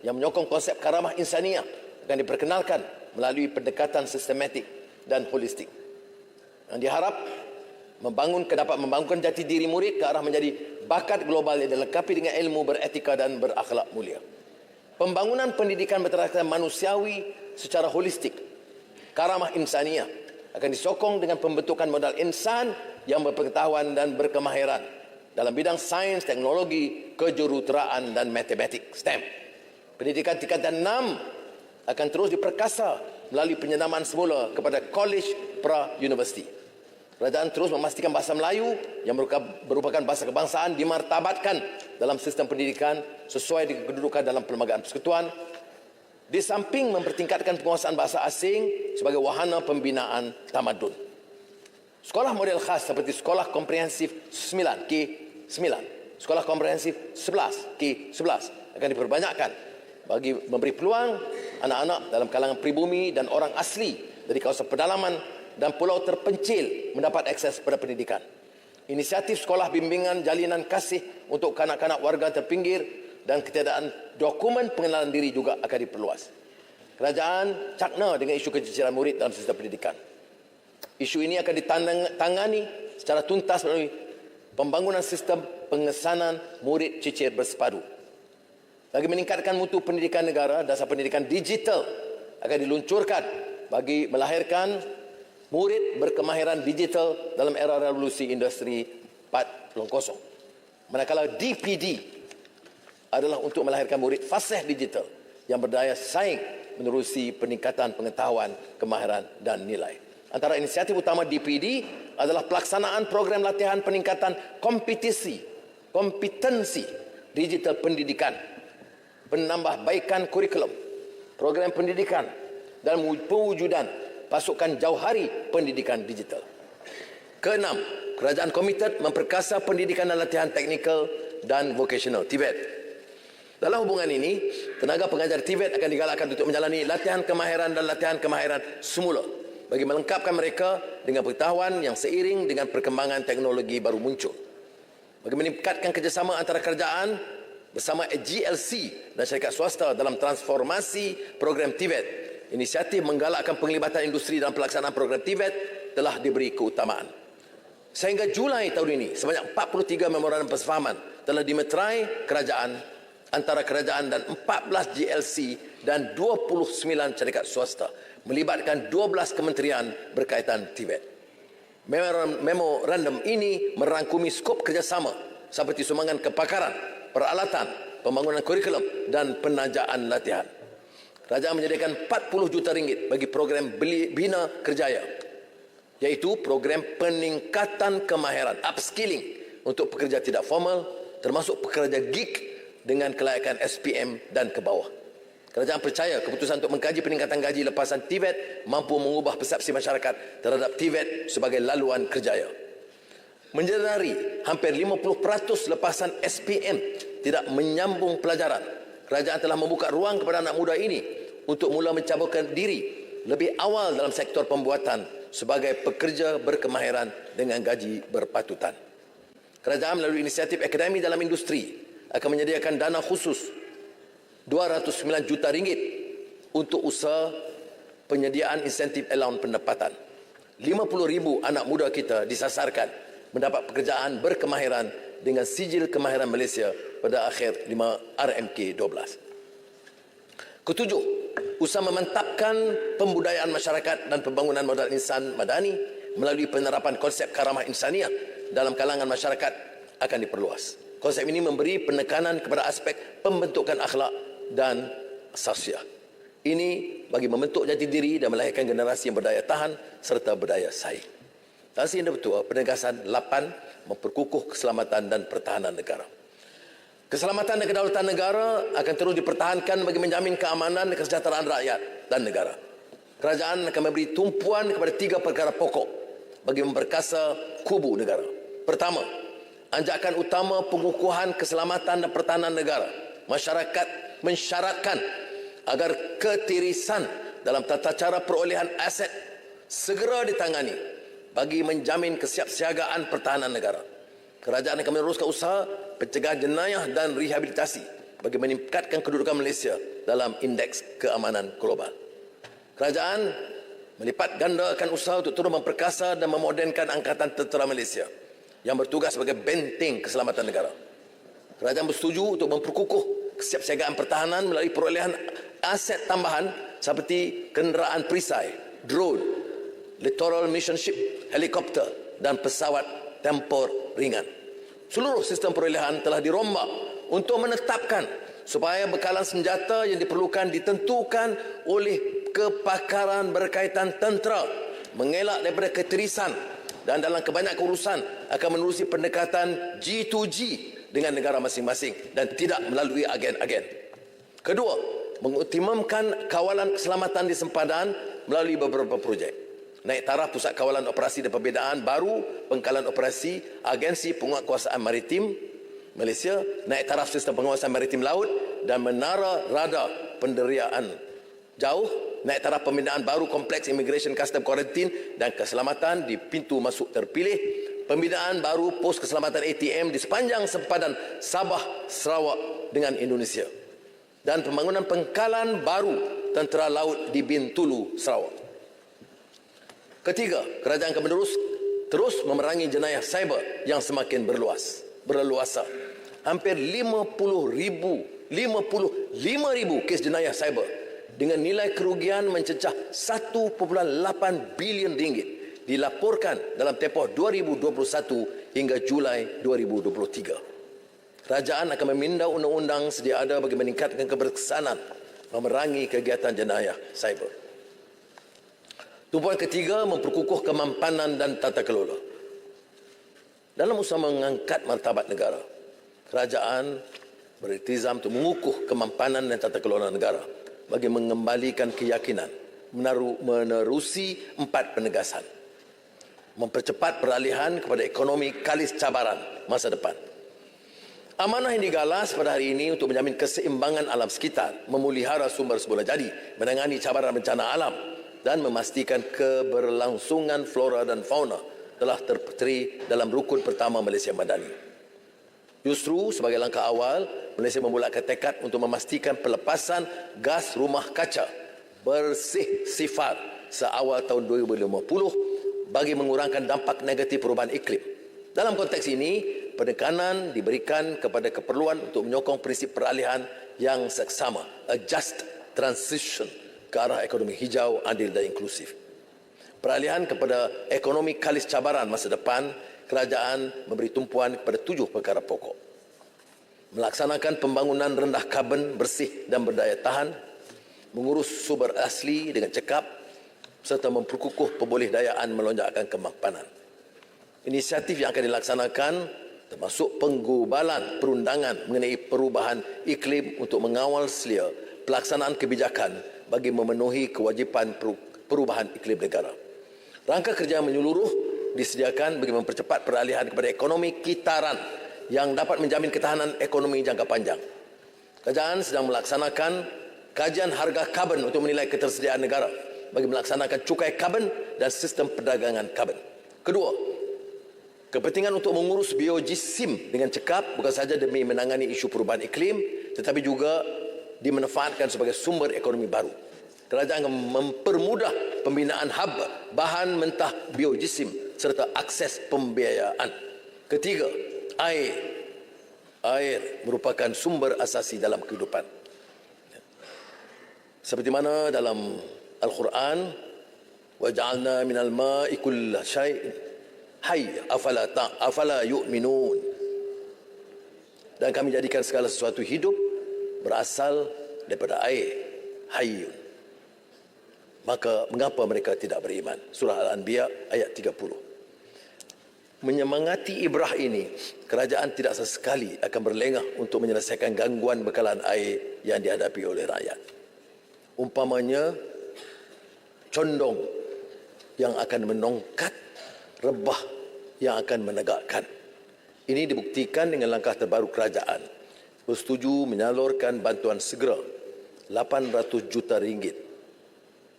yang menyokong konsep karamah insaniah akan diperkenalkan melalui pendekatan sistematik dan holistik. Yang diharap dapat membangunkan jati diri murid ke arah menjadi bakat global yang dilengkapi dengan ilmu beretika dan berakhlak mulia. Pembangunan pendidikan bertaraf manusiawi secara holistik, karamah insaniah akan disokong dengan pembentukan modal insan yang berpengetahuan dan berkemahiran dalam bidang sains, teknologi, kejuruteraan dan matematik (STEM). Pendidikan tingkatan 6 akan terus diperkasa melalui penyenaman semula kepada kolej pra-universiti. Kerajaan terus memastikan bahasa Melayu yang merupakan bahasa kebangsaan dimartabatkan dalam sistem pendidikan sesuai dengan kedudukan dalam Perlembagaan Persekutuan, di samping mempertingkatkan penguasaan bahasa asing sebagai wahana pembinaan tamadun. Sekolah model khas seperti Sekolah Komprehensif 9 K9, Sekolah Komprehensif 11 K11 akan diperbanyakkan bagi memberi peluang anak-anak dalam kalangan pribumi dan orang asli dari kawasan pedalaman dan pulau terpencil mendapat akses pada pendidikan. Inisiatif sekolah bimbingan jalinan kasih untuk kanak-kanak warga terpinggir dan ketiadaan dokumen pengenalan diri juga akan diperluas. Kerajaan cakna dengan isu keciciran murid dalam sistem pendidikan. Isu ini akan ditangani secara tuntas melalui pembangunan sistem pengesanan murid cicir bersepadu. Bagi meningkatkan mutu pendidikan negara, dasar pendidikan digital akan diluncurkan bagi melahirkan murid berkemahiran digital dalam era revolusi industri 4.0. Manakala DPD adalah untuk melahirkan murid fasih digital yang berdaya saing menerusi peningkatan pengetahuan, kemahiran dan nilai. Antara inisiatif utama DPD adalah pelaksanaan program latihan peningkatan kompetensi digital pendidikan, penambahbaikan kurikulum, program pendidikan dan pewujudan pasukan jauhari pendidikan digital. Keenam, kerajaan komited memperkasa pendidikan dan latihan teknikal dan vocational (TVET). Dalam hubungan ini, tenaga pengajar TVET akan digalakkan untuk menjalani latihan kemahiran dan latihan kemahiran semula bagi melengkapkan mereka dengan pengetahuan yang seiring dengan perkembangan teknologi baru muncul. Bagi meningkatkan kerjasama antara kerajaan bersama GLC dan syarikat swasta dalam transformasi program TVET, inisiatif menggalakkan penglibatan industri dalam pelaksanaan program TVET telah diberi keutamaan. Sehingga Julai tahun ini, sebanyak 43 memorandum persefahaman telah dimeterai kerajaan antara kerajaan dan 14 GLC dan 29 syarikat swasta melibatkan 12 kementerian berkaitan TVET. Memorandum ini merangkumi skop kerjasama seperti sumbangan kepakaran, peralatan, pembangunan kurikulum dan penajaan latihan. Kerajaan menyediakan 40 juta ringgit bagi program Bina Kerjaya, iaitu program peningkatan kemahiran, upskilling untuk pekerja tidak formal, termasuk pekerja gig dengan kelayakan SPM dan ke bawah. Kerajaan percaya keputusan untuk mengkaji peningkatan gaji lepasan TVET mampu mengubah persepsi masyarakat terhadap TVET sebagai laluan kerjaya. Menyedari hampir 50% lepasan SPM tidak menyambung pelajaran, kerajaan telah membuka ruang kepada anak muda ini untuk mula mencaburkan diri lebih awal dalam sektor pembuatan sebagai pekerja berkemahiran dengan gaji berpatutan. Kerajaan melalui inisiatif akademi dalam industri akan menyediakan dana khusus RM209 juta untuk usaha penyediaan insentif allowance pendapatan. 50,000 anak muda kita disasarkan mendapat pekerjaan berkemahiran dengan sijil kemahiran Malaysia pada akhir RMK 12. Ketujuh, usaha memantapkan pembudayaan masyarakat dan pembangunan modal insan madani melalui penerapan konsep karamah insaniah dalam kalangan masyarakat akan diperluas. Konsep ini memberi penekanan kepada aspek pembentukan akhlak dan sosial. Ini bagi membentuk jati diri dan melahirkan generasi yang berdaya tahan serta berdaya saing. Hasil yang betul, penegasan 8, memperkukuh keselamatan dan pertahanan negara. Keselamatan dan kedaulatan negara akan terus dipertahankan bagi menjamin keamanan dan kesejahteraan rakyat dan negara. Kerajaan akan memberi tumpuan kepada 3 perkara pokok bagi memperkasa kubu negara. Pertama, anjakan utama pengukuhan keselamatan dan pertahanan negara. Masyarakat mensyaratkan agar ketirisan dalam tata cara perolehan aset segera ditangani bagi menjamin kesiapsiagaan pertahanan negara. Kerajaan akan meneruskan usaha pencegahan jenayah dan rehabilitasi bagi meningkatkan kedudukan Malaysia dalam indeks keamanan global. Kerajaan melipat gandakan usaha untuk terus memperkasa dan memodenkan Angkatan Tentera Malaysia yang bertugas sebagai benteng keselamatan negara. Kerajaan bersetuju untuk memperkukuh kesiapsiagaan pertahanan melalui perolehan aset tambahan seperti kenderaan perisai, drone, littoral mission ship, helikopter dan pesawat tempur ringan. Seluruh sistem perolehan telah dirombak untuk menetapkan supaya bekalan senjata yang diperlukan ditentukan oleh kepakaran berkaitan tentera, mengelak daripada ketirisan dan dalam kebanyakan urusan akan menerusi pendekatan G2G dengan negara masing-masing dan tidak melalui agen-agen. Kedua, mengoptimumkan kawalan keselamatan di sempadan melalui beberapa projek. Naik taraf pusat kawalan operasi dan perbezaan baru pengkalan operasi agensi penguatkuasaan maritim Malaysia, naik taraf sistem pengawasan maritim laut dan menara radar penderiaan jauh, naik taraf pembinaan baru kompleks immigration custom quarantine dan keselamatan di pintu masuk terpilih, pembinaan baru pos keselamatan ATM di sepanjang sempadan Sabah, Sarawak dengan Indonesia, dan pembangunan pengkalan baru tentera laut di Bintulu, Sarawak. Ketiga, kerajaan akan terus memerangi jenayah cyber yang semakin berleluasa. Hampir 55,000 kes jenayah cyber dengan nilai kerugian mencecah 1.8 bilion ringgit dilaporkan dalam tempoh 2021 hingga Julai 2023. Kerajaan akan meminda undang-undang sedia ada bagi meningkatkan keberkesanan memerangi kegiatan jenayah cyber. Tumpuan ketiga, memperkukuh kemampanan dan tata kelola. Dalam usaha mengangkat martabat negara, kerajaan beriktizam untuk mengukuh kemampanan dan tata kelola negara bagi mengembalikan keyakinan, menerusi 4 penegasan. Mempercepat peralihan kepada ekonomi kalis cabaran masa depan. Amanah yang digalas pada hari ini untuk menjamin keseimbangan alam sekitar, memelihara sumber semula jadi, menangani cabaran bencana alam dan memastikan keberlangsungan flora dan fauna telah terpetri dalam rukun pertama Malaysia Madani. Justru sebagai langkah awal, Malaysia membulatkan tekad untuk memastikan pelepasan gas rumah kaca bersih sifar seawal tahun 2050 bagi mengurangkan dampak negatif perubahan iklim. Dalam konteks ini, penekanan diberikan kepada keperluan untuk menyokong prinsip peralihan yang seksama, a just transition ke arah ekonomi hijau, adil dan inklusif. Peralihan kepada ekonomi kalis cabaran masa depan, kerajaan memberi tumpuan kepada 7 perkara pokok. Melaksanakan pembangunan rendah karbon, bersih dan berdaya tahan, mengurus sumber asli dengan cekap, serta memperkukuh pembolehdayaan melonjakkan kemampanan. Inisiatif yang akan dilaksanakan termasuk penggubalan perundangan mengenai perubahan iklim untuk mengawal selia pelaksanaan kebijakan bagi memenuhi kewajipan perubahan iklim negara. Rangka kerja menyeluruh disediakan bagi mempercepat peralihan kepada ekonomi kitaran yang dapat menjamin ketahanan ekonomi jangka panjang. Kerajaan sedang melaksanakan kajian harga karbon untuk menilai ketersediaan negara bagi melaksanakan cukai karbon dan sistem perdagangan karbon. Kedua, kepentingan untuk mengurus biojisim dengan cekap bukan sahaja demi menangani isu perubahan iklim tetapi juga dimanfaatkan sebagai sumber ekonomi baru. Kerajaan akan mempermudah pembinaan hub bahan mentah biojisim serta akses pembiayaan. Ketiga, air. Air merupakan sumber asasi dalam kehidupan. Seperti mana dalam Al-Quran, وَجَعَلْنَا مِنَ الْمَاءِ كُلَّ شَيْءٍ حَيٍّ أَفَلَا يُؤْمِنُونَ. Dan kami jadikan segala sesuatu hidup berasal daripada air. Hayyun. Maka mengapa mereka tidak beriman? Surah Al-Anbiya ayat 30. Menyemangati ibrah ini, kerajaan tidak sesekali akan berlengah untuk menyelesaikan gangguan bekalan air yang dihadapi oleh rakyat. Umpamanya, condong yang akan menongkat, rebah yang akan menegakkan. Ini dibuktikan dengan langkah terbaru kerajaan bersetuju menyalurkan bantuan segera 800 juta ringgit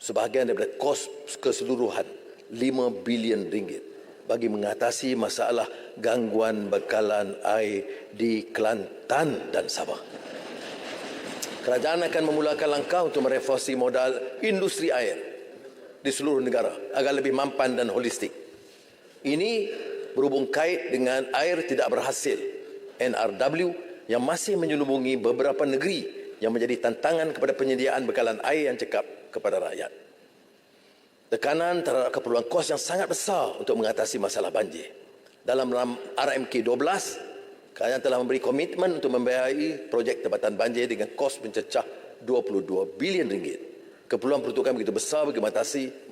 sebahagian daripada kos keseluruhan 5 bilion ringgit bagi mengatasi masalah gangguan bekalan air di Kelantan dan Sabah. Kerajaan akan memulakan langkah untuk mereformasi modal industri air di seluruh negara agar lebih mampan dan holistik. Ini berhubung kait dengan air tidak berhasil NRW yang masih menyelubungi beberapa negeri yang menjadi tantangan kepada penyediaan bekalan air yang cekap kepada rakyat. Tekanan terhadap keperluan kos yang sangat besar untuk mengatasi masalah banjir. Dalam RMK 12, kerajaan telah memberi komitmen untuk membiayai projek tempatan banjir dengan kos mencecah 22 bilion ringgit. Keperluan peruntukan begitu besar bagi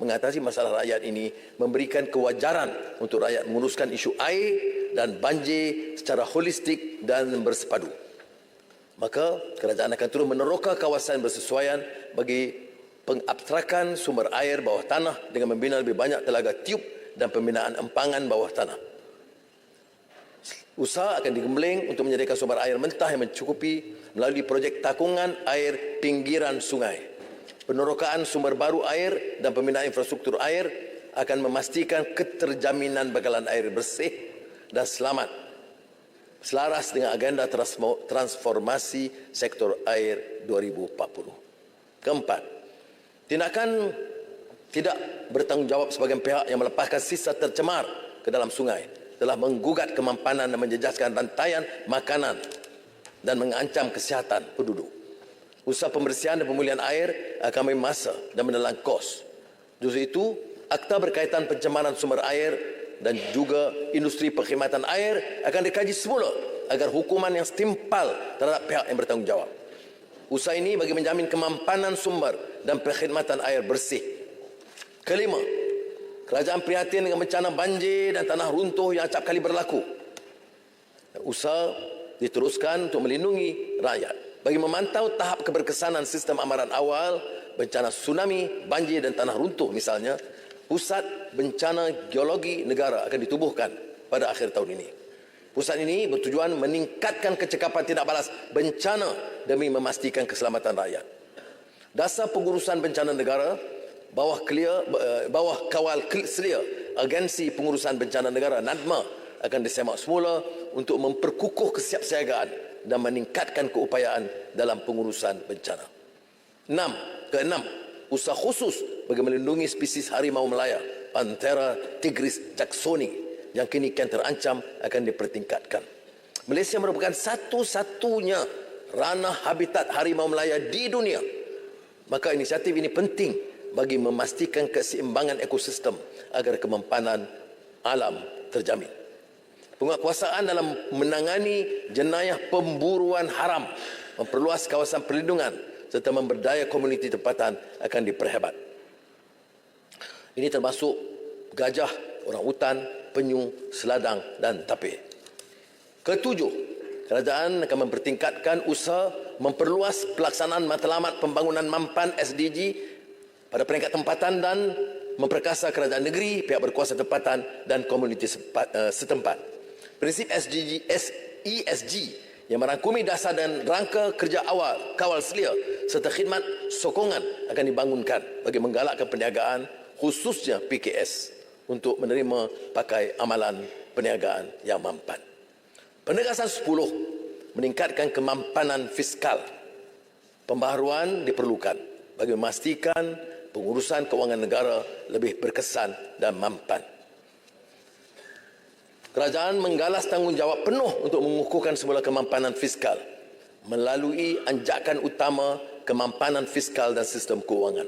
mengatasi masalah rakyat ini memberikan kewajaran untuk rakyat menguruskan isu air dan banjir secara holistik dan bersepadu. Maka kerajaan akan terus meneroka kawasan bersesuaian bagi pengabstrakan sumber air bawah tanah dengan membina lebih banyak telaga tiup dan pembinaan empangan bawah tanah. Usaha akan digembling untuk menyediakan sumber air mentah yang mencukupi melalui projek takungan air pinggiran sungai. Penerokaan sumber baru air dan pembinaan infrastruktur air akan memastikan keterjaminan bekalan air bersih dan selamat selaras dengan agenda transformasi sektor air 2040. Keempat, tindakan tidak bertanggungjawab sebagian pihak yang melepaskan sisa tercemar ke dalam sungai telah menggugat kemampanan dan menjejaskan rantaian makanan dan mengancam kesihatan penduduk. Usaha pembersihan dan pemulihan air akan ambil masa dan menelan kos. Justru itu, akta berkaitan pencemaran sumber air dan juga industri perkhidmatan air akan dikaji semula agar hukuman yang setimpal terhadap pihak yang bertanggungjawab. Usaha ini bagi menjamin kemampanan sumber dan perkhidmatan air bersih. Kelima, kerajaan prihatin dengan bencana banjir dan tanah runtuh yang acap kali berlaku. Usaha diteruskan untuk melindungi rakyat bagi memantau tahap keberkesanan sistem amaran awal, bencana tsunami, banjir dan tanah runtuh misalnya. Pusat Bencana Geologi Negara akan ditubuhkan pada akhir tahun ini. Pusat ini bertujuan meningkatkan kecekapan tindak balas bencana demi memastikan keselamatan rakyat. Dasar pengurusan bencana negara bawah kawal selia Agensi Pengurusan Bencana Negara NADMA akan disemak semula untuk memperkukuh kesiapsiagaan dan meningkatkan keupayaan dalam pengurusan bencana. Keenam, usaha khusus bagi melindungi spesies harimau Melaya, Panthera tigris jacksoni yang kini kian terancam akan dipertingkatkan. Malaysia merupakan satu-satunya ranah habitat harimau Melaya di dunia. Maka inisiatif ini penting bagi memastikan keseimbangan ekosistem agar kemampanan alam terjamin. Penguatkuasaan dalam menangani jenayah pemburuan haram, memperluas kawasan perlindungan serta memberdaya komuniti tempatan akan diperhebat. Ini termasuk gajah, orang hutan, penyu, seladang dan tapir. Ketujuh, kerajaan akan mempertingkatkan usaha memperluas pelaksanaan matlamat pembangunan mampan SDG pada peringkat tempatan dan memperkasa kerajaan negeri, pihak berkuasa tempatan dan komuniti setempat. Prinsip SDG, ESG yang merangkumi dasar dan rangka kerja awal, kawal selia serta khidmat sokongan akan dibangunkan bagi menggalakkan perniagaan khususnya PKS untuk menerima pakai amalan perniagaan yang mampan. Penegasan 10, meningkatkan kemampanan fiskal. Pembaharuan diperlukan bagi memastikan pengurusan kewangan negara lebih berkesan dan mampan. Kerajaan menggalas tanggungjawab penuh untuk mengukuhkan semula kemampanan fiskal melalui anjakan utama kemampanan fiskal dan sistem kewangan.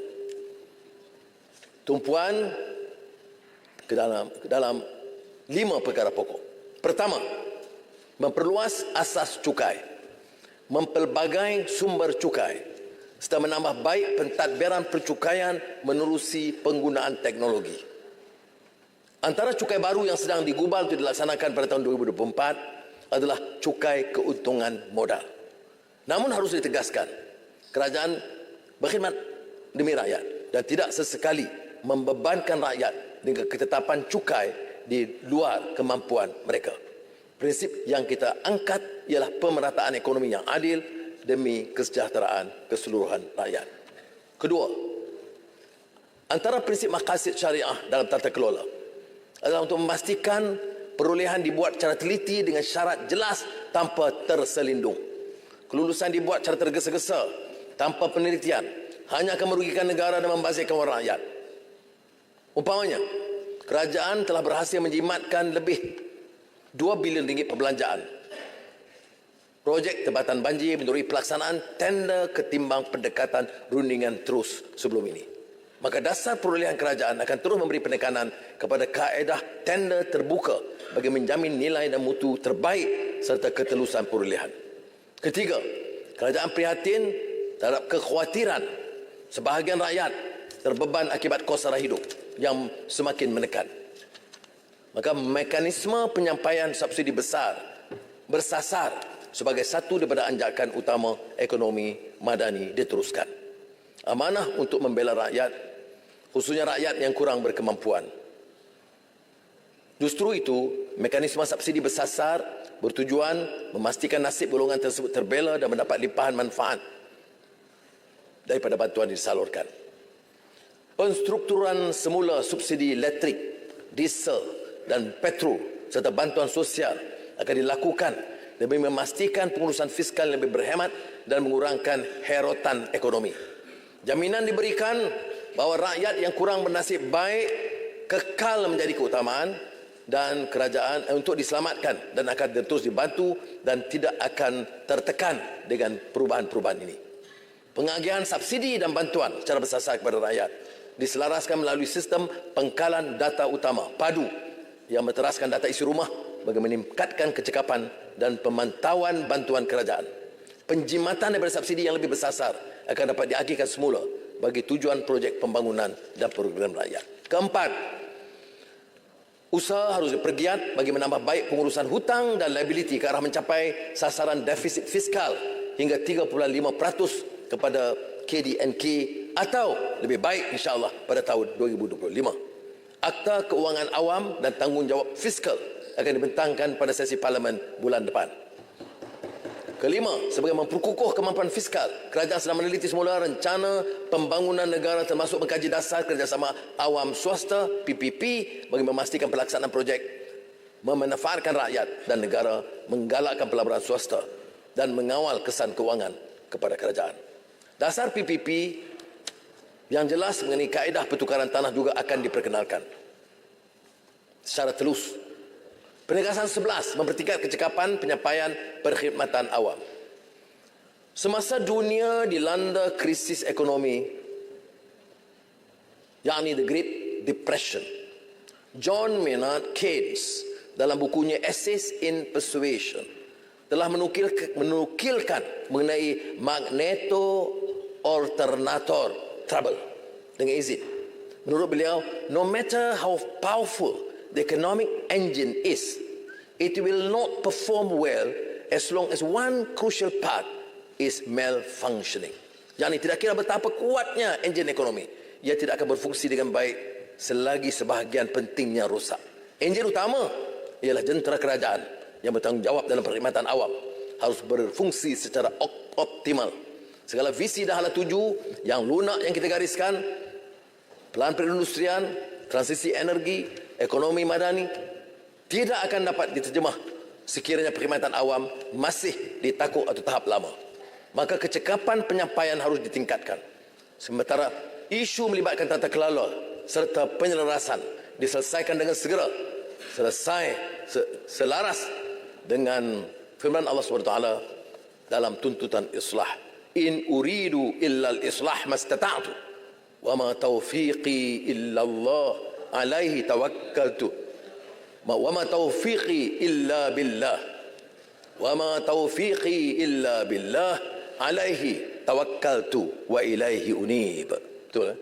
Tumpuan ke dalam 5 perkara pokok. Pertama, memperluas asas cukai, mempelbagai sumber cukai, serta menambah baik pentadbiran percukaian menerusi penggunaan teknologi. Antara cukai baru yang sedang digubal untuk dilaksanakan pada tahun 2024 adalah cukai keuntungan modal. Namun harus ditegaskan, kerajaan berkhidmat demi rakyat dan tidak sesekali membebankan rakyat dengan ketetapan cukai di luar kemampuan mereka. Prinsip yang kita angkat ialah pemerataan ekonomi yang adil demi kesejahteraan keseluruhan rakyat. Kedua, antara prinsip maqasid syariah dalam tata kelola adalah untuk memastikan perolehan dibuat secara teliti dengan syarat jelas tanpa terselindung. Kelulusan dibuat secara tergesa-gesa tanpa penelitian hanya akan merugikan negara dan membazirkan wang rakyat. Umpamanya, kerajaan telah berhasil menjimatkan lebih 2 bilion ringgit perbelanjaan projek tebatan banjir melalui pelaksanaan tender ketimbang pendekatan rundingan terus sebelum ini. Maka dasar perolehan kerajaan akan terus memberi penekanan kepada kaedah tender terbuka bagi menjamin nilai dan mutu terbaik serta ketelusan perolehan. Ketiga, kerajaan prihatin terhadap kekhawatiran sebahagian rakyat terbeban akibat kos sara hidup yang semakin menekan. Maka mekanisme penyampaian subsidi besar bersasar sebagai satu daripada anjakan utama ekonomi madani diteruskan. Amanah untuk membela rakyat, khususnya rakyat yang kurang berkemampuan. Justru itu, mekanisme subsidi bersasar bertujuan memastikan nasib golongan tersebut terbela dan mendapat limpahan manfaat daripada bantuan yang disalurkan. Penstrukturan semula subsidi elektrik, diesel dan petrol serta bantuan sosial akan dilakukan demi memastikan pengurusan fiskal lebih berhemat dan mengurangkan herotan ekonomi. Jaminan diberikan bahawa rakyat yang kurang bernasib baik kekal menjadi keutamaan dan kerajaan untuk diselamatkan dan akan terus dibantu dan tidak akan tertekan dengan perubahan-perubahan ini. Pengagihan subsidi dan bantuan secara bersasar kepada rakyat diselaraskan melalui sistem pengkalan data utama PADU yang menteraskan data isi rumah bagi meningkatkan kecekapan dan pemantauan bantuan kerajaan. Penjimatan daripada subsidi yang lebih bersasar akan dapat diagihkan semula bagi tujuan projek pembangunan dan program rakyat. Keempat, usaha harus dipergiat bagi menambah baik pengurusan hutang dan liability ke arah mencapai sasaran defisit fiskal hingga 3.5% kepada KDNK atau lebih baik insya-Allah pada tahun 2025. Akta Keuangan Awam dan Tanggungjawab Fiskal akan dibentangkan pada sesi Parlimen bulan depan. Kelima, sebagai memperkukuh kemampuan fiskal, kerajaan sedang meneliti semula rencana pembangunan negara termasuk mengkaji dasar kerjasama awam swasta PPP bagi memastikan pelaksanaan projek memanfaatkan rakyat dan negara, menggalakkan pelaburan swasta dan mengawal kesan kewangan kepada kerajaan. Dasar PPP yang jelas mengenai kaedah pertukaran tanah juga akan diperkenalkan secara telus. Penegasan 11, mempertingkat kecekapan penyampaian perkhidmatan awam. Semasa dunia dilanda krisis ekonomi, yakni the Great Depression, John Maynard Keynes dalam bukunya Essays in Persuasion telah menukilkan mengenai magneto alternator trouble dengan izin. Menurut beliau, no matter how powerful the economic engine is, it will not perform well as long as one crucial part is malfunctioning. Yang ini tidak kira betapa kuatnya enjin ekonomi, ia tidak akan berfungsi dengan baik selagi sebahagian pentingnya rosak. Enjin utama ialah jentera kerajaan yang bertanggungjawab dalam perkhidmatan awam harus berfungsi secara optimal. Segala visi dan hala tuju yang lunak yang kita gariskan, pelan perindustrian, transisi energi, ekonomi madani, tidak akan dapat diterjemah sekiranya perkhidmatan awam masih di takuk atau tahap lama. Maka kecekapan penyampaian harus ditingkatkan. Sementara isu melibatkan tata kelola serta penyelarasan diselesaikan dengan segera, selaras dengan firman Allah SWT dalam tuntutan islah. In uridu illa al-islah mastata'tu wa ma taufiqi illa Allah alaihi tawakkaltu wa ma taufiqi illa billah wa ma taufiqi illa billah alaihi tawakkaltu wa ilaihi unib. Betul eh?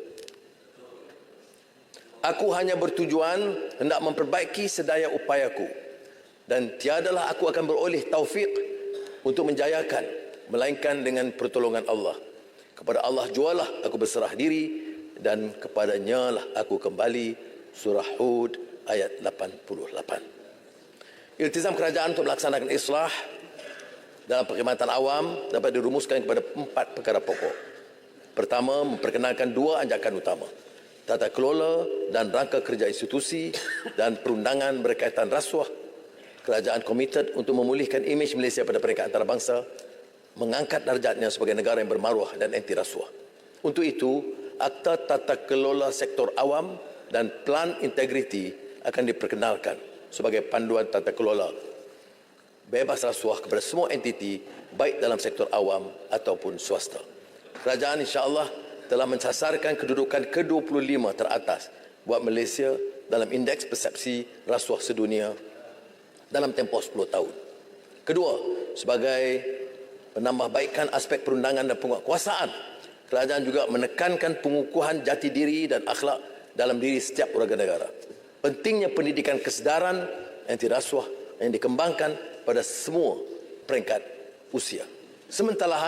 Aku hanya bertujuan hendak memperbaiki sedaya upayaku dan tiadalah aku akan beroleh taufik untuk menjayakan melainkan dengan pertolongan Allah. Kepada Allah jualah aku berserah diri dan kepadanya lah aku kembali. Surah Hud ayat 88. Iltizam kerajaan untuk melaksanakan islah dalam perkhidmatan awam dapat dirumuskan kepada 4 perkara pokok. Pertama, memperkenalkan 2 anjakan utama: tata kelola dan rangka kerja institusi dan perundangan berkaitan rasuah. Kerajaan komited untuk memulihkan imej Malaysia pada peringkat antarabangsa, mengangkat darjatnya sebagai negara yang bermaruah dan anti rasuah. Untuk itu, Akta Tata Kelola Sektor Awam dan Plan Integriti akan diperkenalkan sebagai panduan tata kelola bebas rasuah kepada semua entiti baik dalam sektor awam ataupun swasta. Kerajaan insya-Allah telah mencasarkan kedudukan ke-25 teratas buat Malaysia dalam indeks persepsi rasuah sedunia dalam tempoh 10 tahun. Kedua, sebagai menambahbaikkan aspek perundangan dan penguatkuasaan, kerajaan juga menekankan pengukuhan jati diri dan akhlak dalam diri setiap warga negara. Pentingnya pendidikan kesedaran anti rasuah yang dikembangkan pada semua peringkat usia. Sementara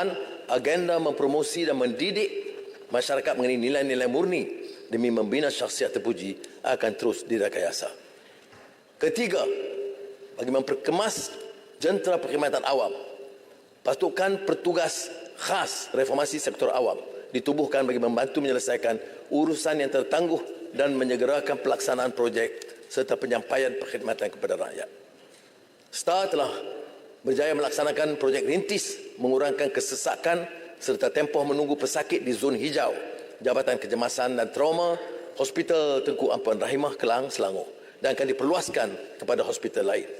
agenda mempromosi dan mendidik masyarakat mengenai nilai-nilai murni demi membina syakhsiat terpuji akan terus direkayasa. Ketiga, bagi memperkemas jentera perkhidmatan awam, pasukan petugas khas reformasi sektor awam ditubuhkan bagi membantu menyelesaikan urusan yang tertangguh dan menyegerakan pelaksanaan projek serta penyampaian perkhidmatan kepada rakyat. STAR telah berjaya melaksanakan projek rintis mengurangkan kesesakan serta tempoh menunggu pesakit di zon hijau Jabatan Kecemasan dan Trauma Hospital Tengku Ampuan Rahimah, Kelang, Selangor dan akan diperluaskan kepada hospital lain.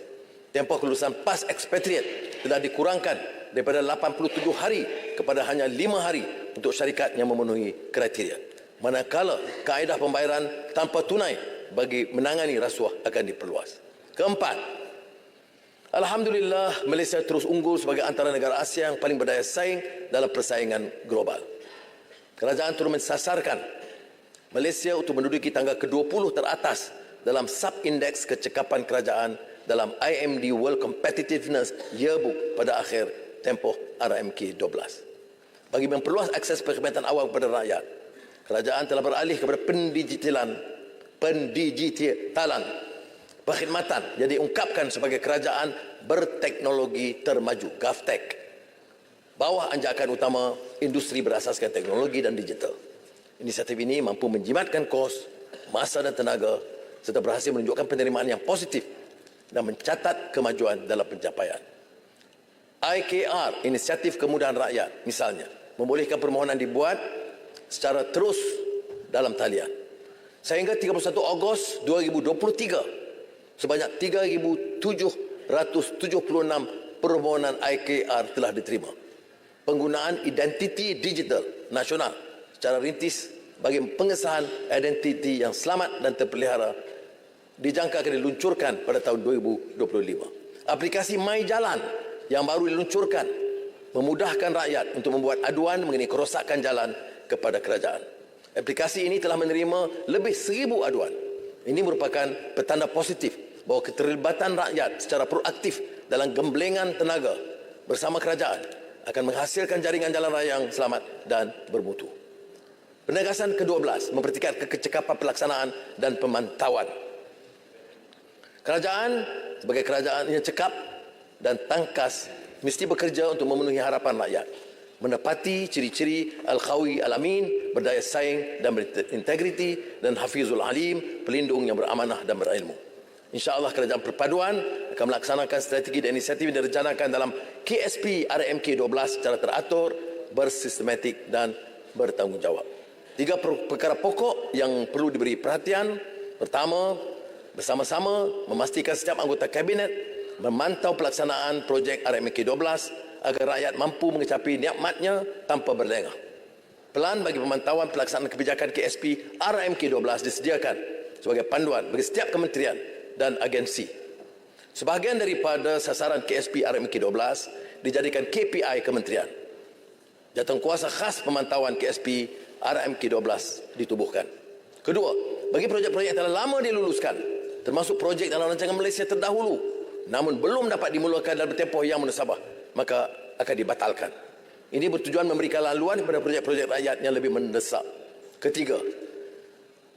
Tempoh kelulusan PAS ekspatriat telah dikurangkan daripada 87 hari kepada hanya 5 hari untuk syarikat yang memenuhi kriteria. Manakala kaedah pembayaran tanpa tunai bagi menangani rasuah akan diperluas. Keempat, alhamdulillah Malaysia terus unggul sebagai antara negara Asia yang paling berdaya saing dalam persaingan global. Kerajaan terus mensasarkan Malaysia untuk menduduki tangga ke-20 teratas dalam sub-indeks kecekapan kerajaan dalam IMD World Competitiveness Yearbook pada akhir tempoh RMK 12. Bagi memperluas akses perkhidmatan awam kepada rakyat, kerajaan telah beralih kepada pendigitalan perkhidmatan yang diungkapkan sebagai kerajaan berteknologi termaju, GovTech. Bawah anjakan utama industri berasaskan teknologi dan digital. Inisiatif ini mampu menjimatkan kos, masa dan tenaga serta berhasil menunjukkan penerimaan yang positif dan mencatat kemajuan dalam pencapaian. IKR, Inisiatif Kemudahan Rakyat, misalnya, membolehkan permohonan dibuat secara terus dalam talian. Sehingga 31 Ogos 2023, sebanyak 3,776 permohonan IKR telah diterima. Penggunaan identiti digital nasional secara rintis bagi pengesahan identiti yang selamat dan terpelihara dijangka akan diluncurkan pada tahun 2025. Aplikasi My Jalan yang baru diluncurkan memudahkan rakyat untuk membuat aduan mengenai kerosakan jalan kepada kerajaan. Aplikasi ini telah menerima lebih 1,000 aduan. Ini merupakan petanda positif bahawa keterlibatan rakyat secara proaktif dalam gemblengan tenaga bersama kerajaan akan menghasilkan jaringan jalan raya yang selamat dan bermutu. Penegasan ke-12 memperhatikan kecekapan pelaksanaan dan pemantauan. Kerajaan sebagai kerajaan yang cekap dan tangkas mesti bekerja untuk memenuhi harapan rakyat, menepati ciri-ciri Al-Qawi Al-Amin, berdaya saing dan berintegriti, dan Hafizul Alim, pelindung yang beramanah dan berilmu. InsyaAllah kerajaan perpaduan akan melaksanakan strategi dan inisiatif yang direncanakan dalam KSP RMK 12 secara teratur, bersistematik dan bertanggungjawab. 3 perkara pokok yang perlu diberi perhatian. Pertama, bersama-sama memastikan setiap anggota kabinet memantau pelaksanaan projek RMK 12 agar rakyat mampu mengecapi nikmatnya tanpa berlengah. Pelan bagi pemantauan pelaksanaan kebijakan KSP RMK 12 disediakan sebagai panduan bagi setiap kementerian dan agensi. Sebahagian daripada sasaran KSP RMK 12 dijadikan KPI kementerian. Jawatankuasa khas pemantauan KSP RMK 12 ditubuhkan. Kedua, bagi projek-projek yang telah lama diluluskan, termasuk projek dalam rancangan Malaysia terdahulu, namun belum dapat dimulakan dalam tempoh yang munasabah, maka akan dibatalkan. Ini bertujuan memberikan laluan kepada projek-projek rakyat yang lebih mendesak. Ketiga,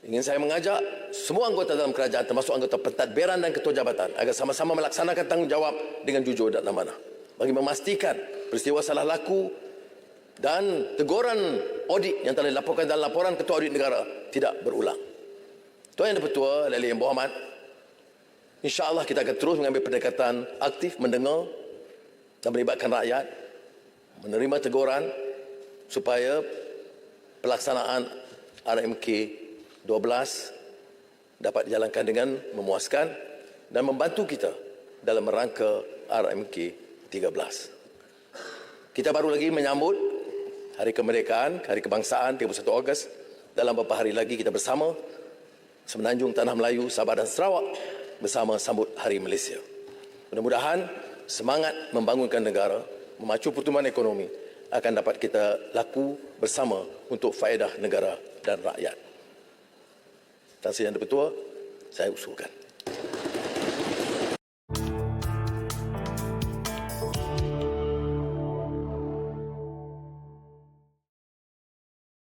ingin saya mengajak semua anggota dalam kerajaan, termasuk anggota pentadbiran dan ketua jabatan, agar sama-sama melaksanakan tanggungjawab dengan jujur dan amanah bagi memastikan peristiwa salah laku dan teguran audit yang telah dilaporkan dalam laporan Ketua Audit Negara tidak berulang. Tuan Yang Dipertua, Yang Berhormat, insya-Allah kita akan terus mengambil pendekatan aktif, mendengar dan melibatkan rakyat, menerima teguran supaya pelaksanaan RMK 12 dapat dijalankan dengan memuaskan dan membantu kita dalam rangka RMK 13. Kita baru lagi menyambut Hari Kemerdekaan, Hari Kebangsaan 31 Ogos. Dalam beberapa hari lagi kita bersama Semenanjung Tanah Melayu, Sabah dan Sarawak bersama sambut Hari Malaysia. Mudah-mudahan semangat membangunkan negara, memacu pertumbuhan ekonomi akan dapat kita laku bersama untuk faedah negara dan rakyat. Tan Sri Yang Dipertua, saya usulkan